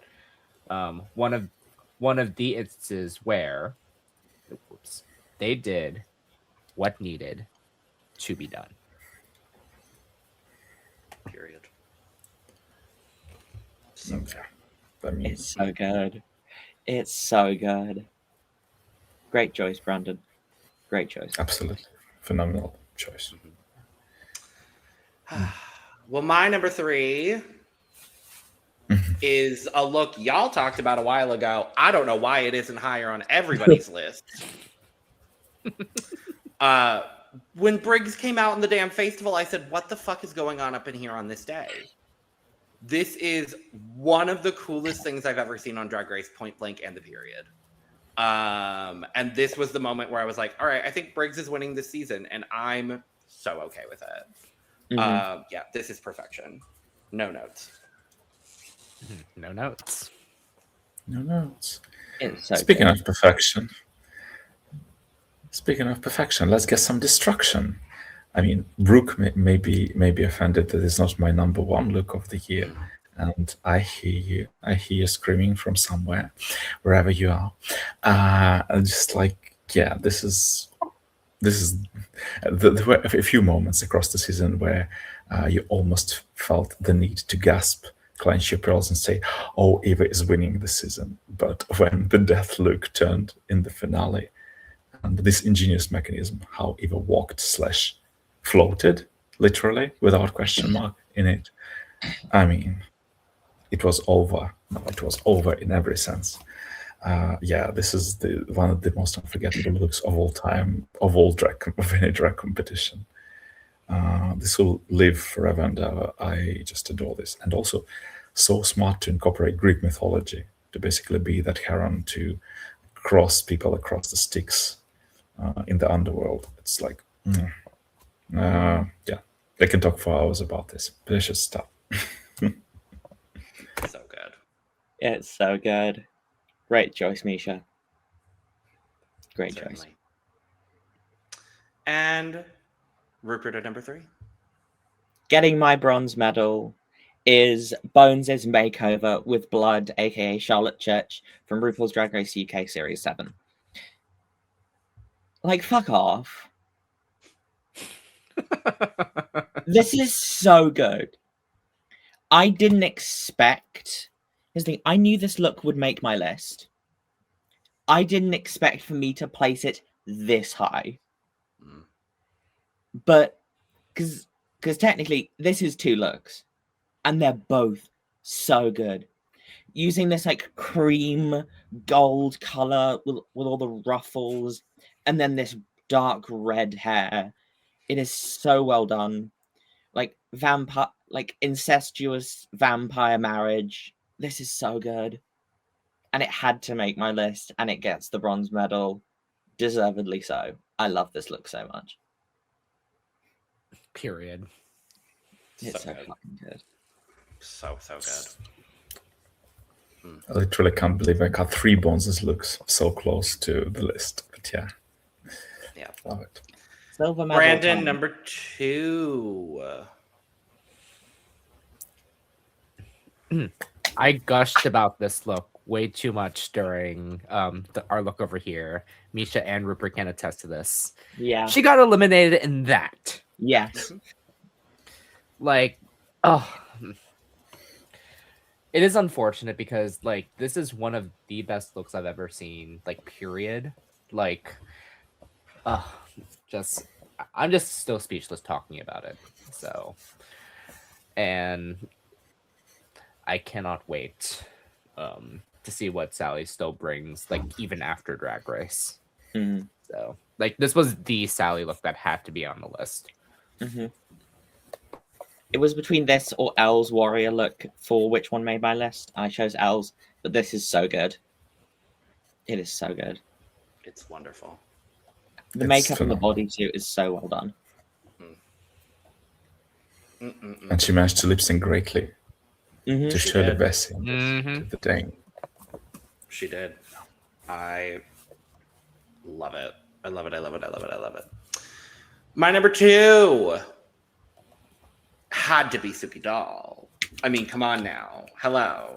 one of the instances where they did what needed to be done. Period. Yeah. I mean, It's so good. It's so good. Great choice, Brandon. Great choice. absolutely phenomenal choice. Well, my number 3 is a look y'all talked about a while ago. I don't know why it isn't higher on everybody's list. When Briggs came out in the damn festival, I said, what the fuck is going on up in here on this day? This is one of the coolest things I've ever seen on Drag Race, point blank, and the period. And this was the moment where I was like, all right, I think Briggs is winning this season, and I'm so okay with it. Yeah, this is perfection. No notes. No notes. No notes. It's so Speaking good. of perfection, let's get some destruction. I mean, Brooke may be offended that it's not my number 1 look of the year, and I hear you screaming from somewhere, wherever you are. And just like, yeah, this is there were a few moments across the season where you almost felt the need to gasp, clench your pearls, and say, "Oh, Eva is winning this season." But when the death look turned in the finale, and this ingenious mechanism, how Eva walked / floated, literally, without question mark in it. I mean, it was over. No, it was over in every sense. Yeah, this is one of the most unforgettable looks of all time, of any drag competition. This will live forever and ever. I just adore this. And also, so smart to incorporate Greek mythology, to basically be that Heron to cross people across the Styx in the underworld. It's like, yeah, they can talk for hours about this. Delicious stuff. So good. It's so good. Great choice, Misha. Great choice. Certainly. And Rupert at number 3. Getting my bronze medal is Bones' makeover with blood, aka Charlotte Church, from RuPaul's Drag Race UK Series 7. Like, fuck off. This is so good. I didn't expect... Here's the thing, I knew this look would make my list. I didn't expect for me to place it this high. But, because technically, this is 2 looks. And they're both so good. Using this, like, cream gold color with all the ruffles. And then this dark red hair. It is so well done. Like, incestuous vampire marriage. This is so good. And it had to make my list, and it gets the bronze medal. Deservedly so. I love this look so much. Period. It's so good. fucking good. So good. I literally can't believe I got 3 Bones' looks so close to the list. But yeah. Yeah. Love it. Silver medal Brandon, time. number 2. I gushed about this look way too much during our look over here. Misha and Rupert can attest to this. Yeah. She got eliminated in that. Yes. Like, oh, it is unfortunate because like this is one of the best looks I've ever seen. Like, period. Like, I'm just still speechless talking about it. So, and I cannot wait to see what Sally still brings, like even after Drag Race. Mm-hmm. So, like, this was the Sally look that had to be on the list. Mm-hmm. It was between this or Elle's warrior look for which one made my list. I chose Elle's, but this is so good. It is so good. It's wonderful. The It's makeup and the phenomenal. bodysuit is so well done. And she managed to lip sync greatly Mm-hmm. to She show the did. best Mhm. to the Dane. She did. I love it. I love it. I love it. I love it. I love it. My number 2 had to be Suki Doll. I mean, come on now. Hello.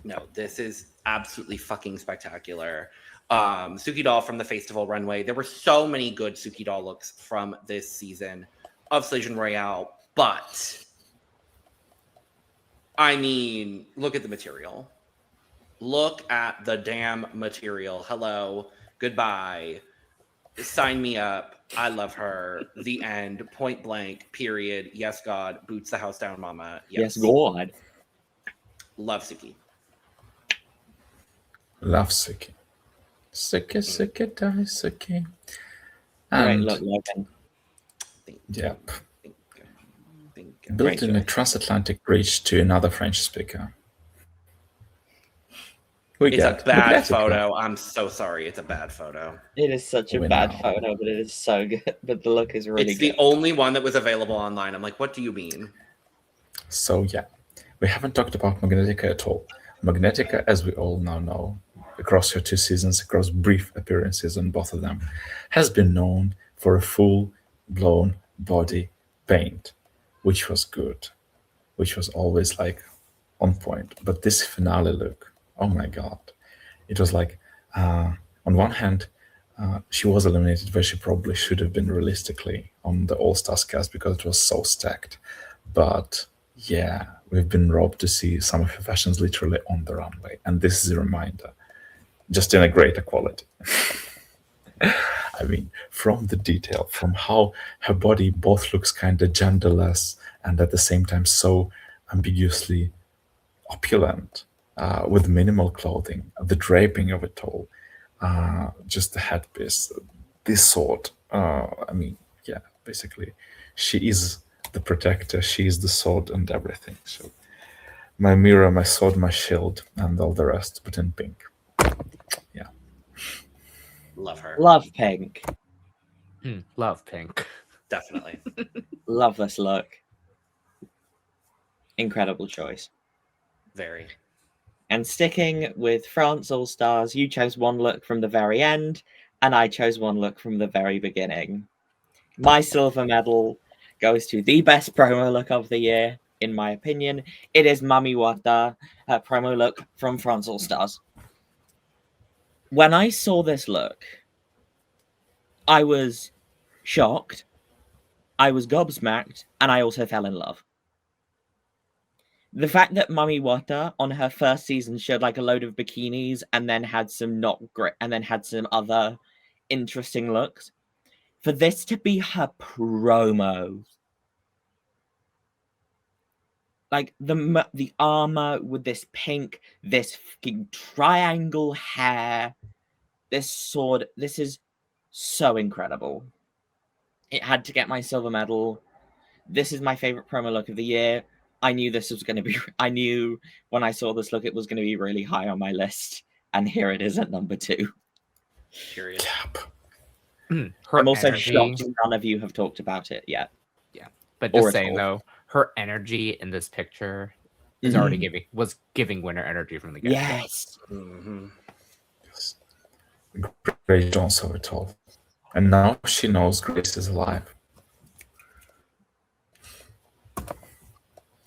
No, this is absolutely fucking spectacular. Suki Doll from the Festival Runway. There were so many good Suki Doll looks from this season of Station Royale, but I mean, look at the material. Look at the damn material. Hello, goodbye. Sign me up. I love her. The end. Point blank. Period. Yes, God. Boots the house down, mama. Yes, God. Love Suki. Love Suki. Suki, die Suki. All right, And look, Logan. yep, Think. built in a transatlantic bridge to another French speaker. We It's a get bad Magnetica. photo. I'm so sorry. It's a bad photo. It is such a We bad know. photo, but it is so good. But the look is really It's good. the only one that was available online. I'm like, what do you mean? So yeah, we haven't talked about Magnetica at all. Magnetica, as we all now know, across her 2 seasons, across brief appearances on both of them, has been known for a full-blown body paint, which was good, which was always like on point. But this finale look, oh my God, it was like, on one hand, she was eliminated where she probably should have been realistically on the All-Stars cast because it was so stacked. But yeah, we've been robbed to see some of her fashions literally on the runway. And this is a reminder, just in a greater quality. I mean, from the detail, from how her body both looks kind of genderless and at the same time so ambiguously opulent, with minimal clothing, the draping of it all, just the headpiece, this sword. I mean, yeah, basically, she is the protector, she is the sword and everything. So, my mirror, my sword, my shield, and all the rest, but in pink. Yeah. Love her. Love pink. Love pink. Definitely. Love this look. Incredible choice. Very. And sticking with France All Stars, you chose one look from the very end, and I chose one look from the very beginning. My silver medal goes to the best promo look of the year, in my opinion. It is Mami Wata, her promo look from France All Stars. When I saw this look, I was shocked, I was gobsmacked, and I also fell in love. The fact that Mami Wata on her first season showed like a load of bikinis and then had some not great and then had some other interesting looks, for this to be her promo, like the armor with this pink, this fucking triangle hair, this sword, this is so incredible. It had to get my silver medal. This is my favorite promo look of the year. I knew this was going to be. I knew when I saw this look, it was going to be really high on my list, and here it is at number 2. Period. Her I'm also energy, shocked none of you have talked about it yet. but or just at saying all. though, her energy in this picture is already giving winner energy from the get-go. Yes. Mm-hmm. Yes. Great John saw it all. And now she knows Grace is alive.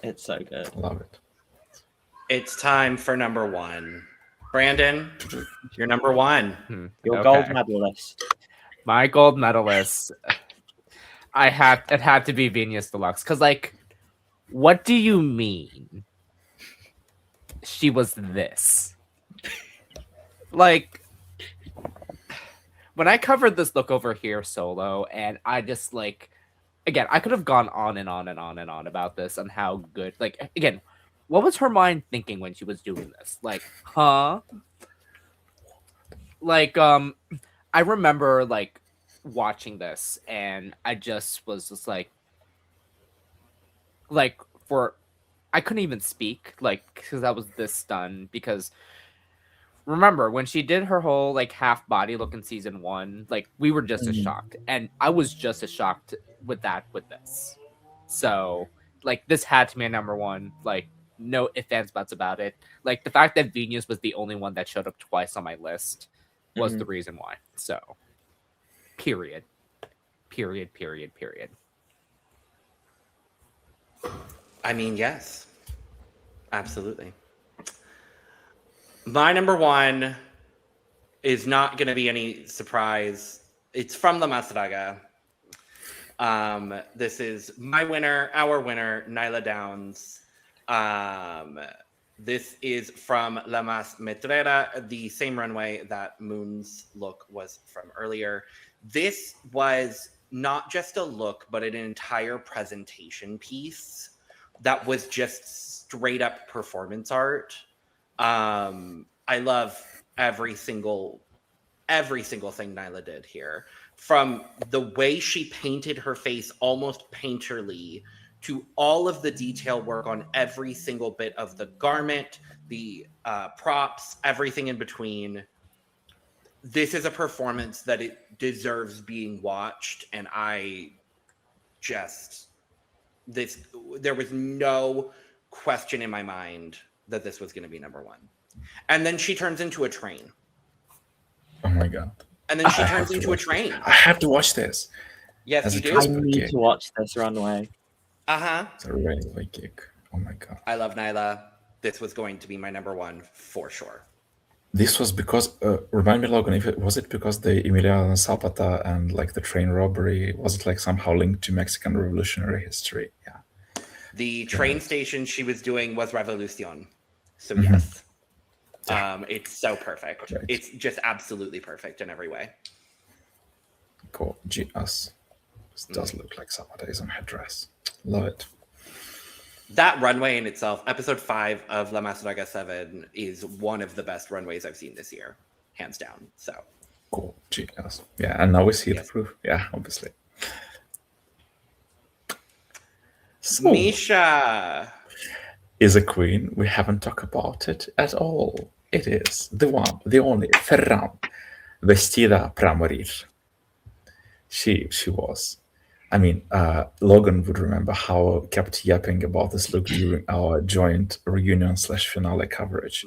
It's so good. Love it. It's time for number 1. Brandon, you're number 1. Your Okay. gold medalist. My gold medalist. It had to be Venus Deluxe. Because, like, what do you mean she was this? Like, when I covered this look over here solo, and I just, like, again, I could have gone on and on and on and on about this and how good, like, again, what was her mind thinking when she was doing this? Like, huh? Like, I remember, like, watching this, and I just was just like, I couldn't even speak, like, because I was this stunned, because remember when she did her whole like half body look in season 1, like we were just as shocked, and I was just as shocked with this. So like this had to be a number 1, like no ifs, ands, buts about it. Like the fact that Venus was the only one that showed up twice on my list was the reason why. So, period. I mean, yes, absolutely. My number one is not going to be any surprise. It's from La Mastraga. This is my winner, our winner, Nyla Downs. This is from La Mas Metrera, the same runway that Moon's look was from earlier. This was not just a look, but an entire presentation piece that was just straight up performance art. I love every single thing Nyla did here. From the way she painted her face almost painterly to all of the detail work on every single bit of the garment, the props, everything in between. This is a performance that it deserves being watched, and there was no question in my mind that this was going to be number one. And then she turns into a train. Oh my god. And then she turns into a train. I have to watch this. Yes, As you a do. Christmas I need gig. to watch this runway. Uh-huh. It's a railway gig. Oh my god. I love Nyla. This was going to be my number one for sure. This was because, remind me, Logan, was it because the Emiliano Zapata and like the train robbery, was it like somehow linked to Mexican revolutionary history? Yeah. The train station she was doing was Revolucion. So Mhm. yes. Yeah. It's so perfect. Right. It's just absolutely perfect in every way. Cool. Us. This does look like Zapata is on her dress. Love it. That runway in itself, episode 5 of La Mastraga 7, is one of the best runways I've seen this year, hands down. So Cool. Us. Yeah, and now we see Yes. the proof. Yeah, obviously. So, Misha. is a queen. We haven't talked about it at all. It is the one, the only Ferran, vestida para morir. She was. I mean, Logan would remember how I kept yapping about this look during our joint reunion/finale coverage.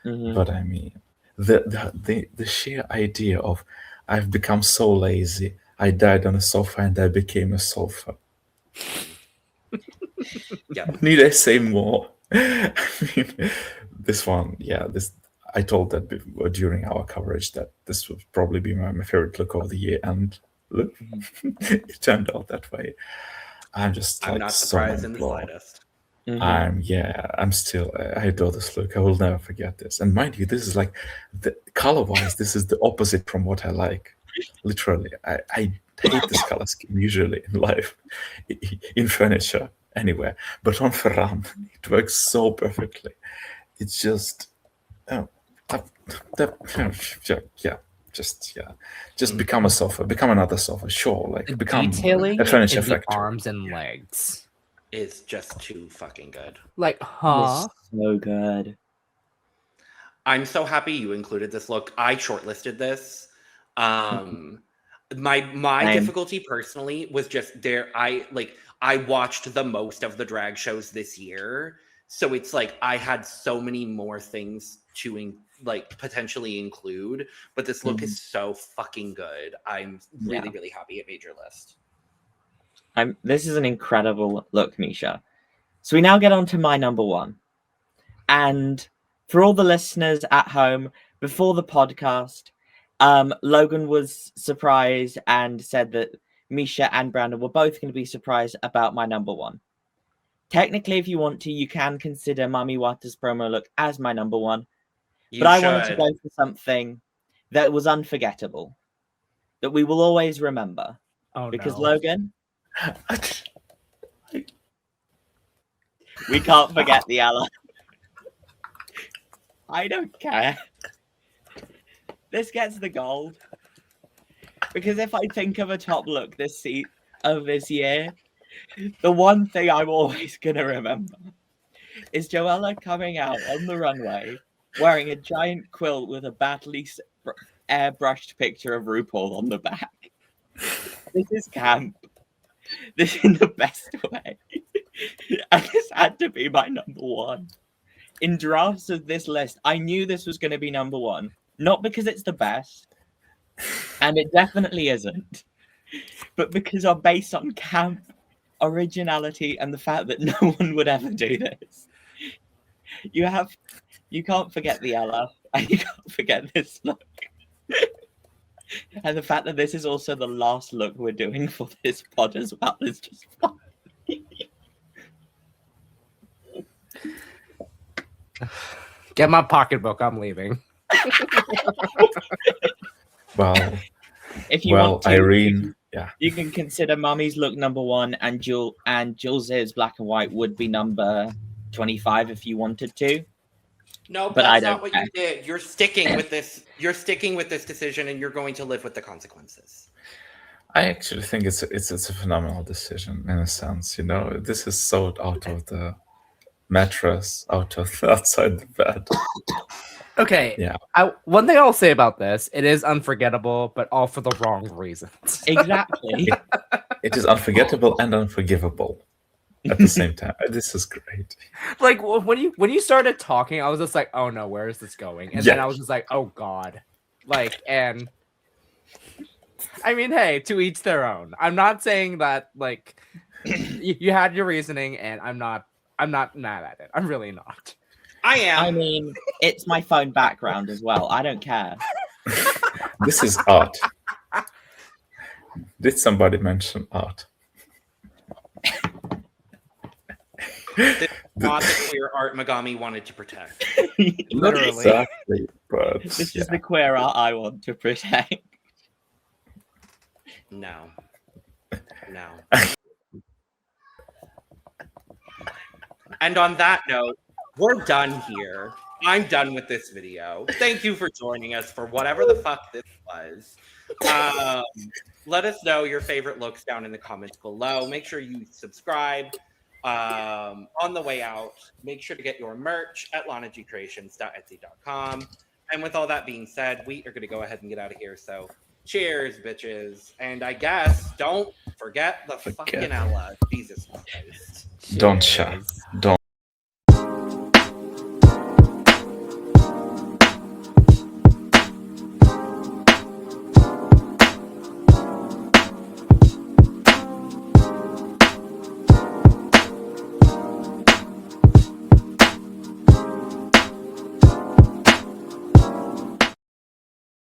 But I mean, the sheer idea of I've become so lazy, I died on a sofa and I became a sofa. Yeah. Need I say more? I mean, this one, yeah, this I told that during our coverage that this would probably be my favorite look of the year, and look, it turned out that way. I'm just I'm like not so surprised in the mind-blown. slightest. I'm still, I adore this look. I will never forget this. And mind you, this is like, color-wise, this is the opposite from what I like. Literally, I hate this color scheme usually in life, in furniture, anywhere. But on Ferran, it works so perfectly. It's just, just become a sofa, become another sofa. Sure, like The become detailing a in furniture the factory. arms and legs. Is just too fucking good. Like, It's so good. I'm so happy you included this look. I shortlisted this. My Same. difficulty personally was just there. I watched the most of the drag shows this year, so it's like I had so many more things to potentially include. But this look is so fucking good. I'm really happy it made your list. This is an incredible look, Misha. So we now get on to my number one. And for all the listeners at home, before the podcast, Logan was surprised and said that Misha and Brandon were both going to be surprised about my number one. Technically, if you want to, you can consider Mami Wata's promo look as my number one. But I wanted to go for something that was unforgettable, that we will always remember. Oh, Because no. Logan, we can't forget the ally. I don't care. This gets the gold. Because if I think of a top look this year, the one thing I'm always going to remember is Joella coming out on the runway wearing a giant quilt with a badly airbrushed picture of RuPaul on the back. This is camp. This in the best way. And this had to be my number one. In drafts of this list, I knew this was going to be number one. Not because it's the best, and it definitely isn't, but because I'm based on camp, originality, and the fact that no one would ever do this. You can't forget the Ella, and you can't forget this look. And the fact that this is also the last look we're doing for this pod as well is just fun. Get my pocketbook. I'm leaving. Well, If you want to, Irene, yeah. you can consider Mummy's look number one, and Jules's black and white would be number 25 if you wanted to. No, But that's I not don't what care. you did. You're sticking with this. You're sticking with this decision, and you're going to live with the consequences. I actually think it's a phenomenal decision in a sense. You know, this is sewed out of the mattress, outside the bed. Okay. Yeah. One thing I'll say about this, it is unforgettable, but all for the wrong reasons. Exactly. It is unforgettable and unforgivable at the same time. This is great. Like when you started talking, I was just like, oh no, where is this going? And then I was just like, oh god. Like, and I mean, hey, to each their own. I'm not saying that like you had your reasoning, and I'm not mad at it. I'm really not. I am. I mean, it's my phone background as well. I don't care. This is art. Did somebody mention art? This is not the queer art Megami wanted to protect. Not Literally. exactly, but This yeah. is the queer art I want to protect. No. And on that note, we're done here. I'm done with this video. Thank you for joining us for whatever the fuck this was. Let us know your favorite looks down in the comments below. Make sure you subscribe. On the way out, make sure to get your merch at lanagcreations.etsy.com. And with all that being said, we are going to go ahead and get out of here. So cheers, bitches. And I guess don't forget the fucking Ella. Jesus Christ. Don't shut. Don't.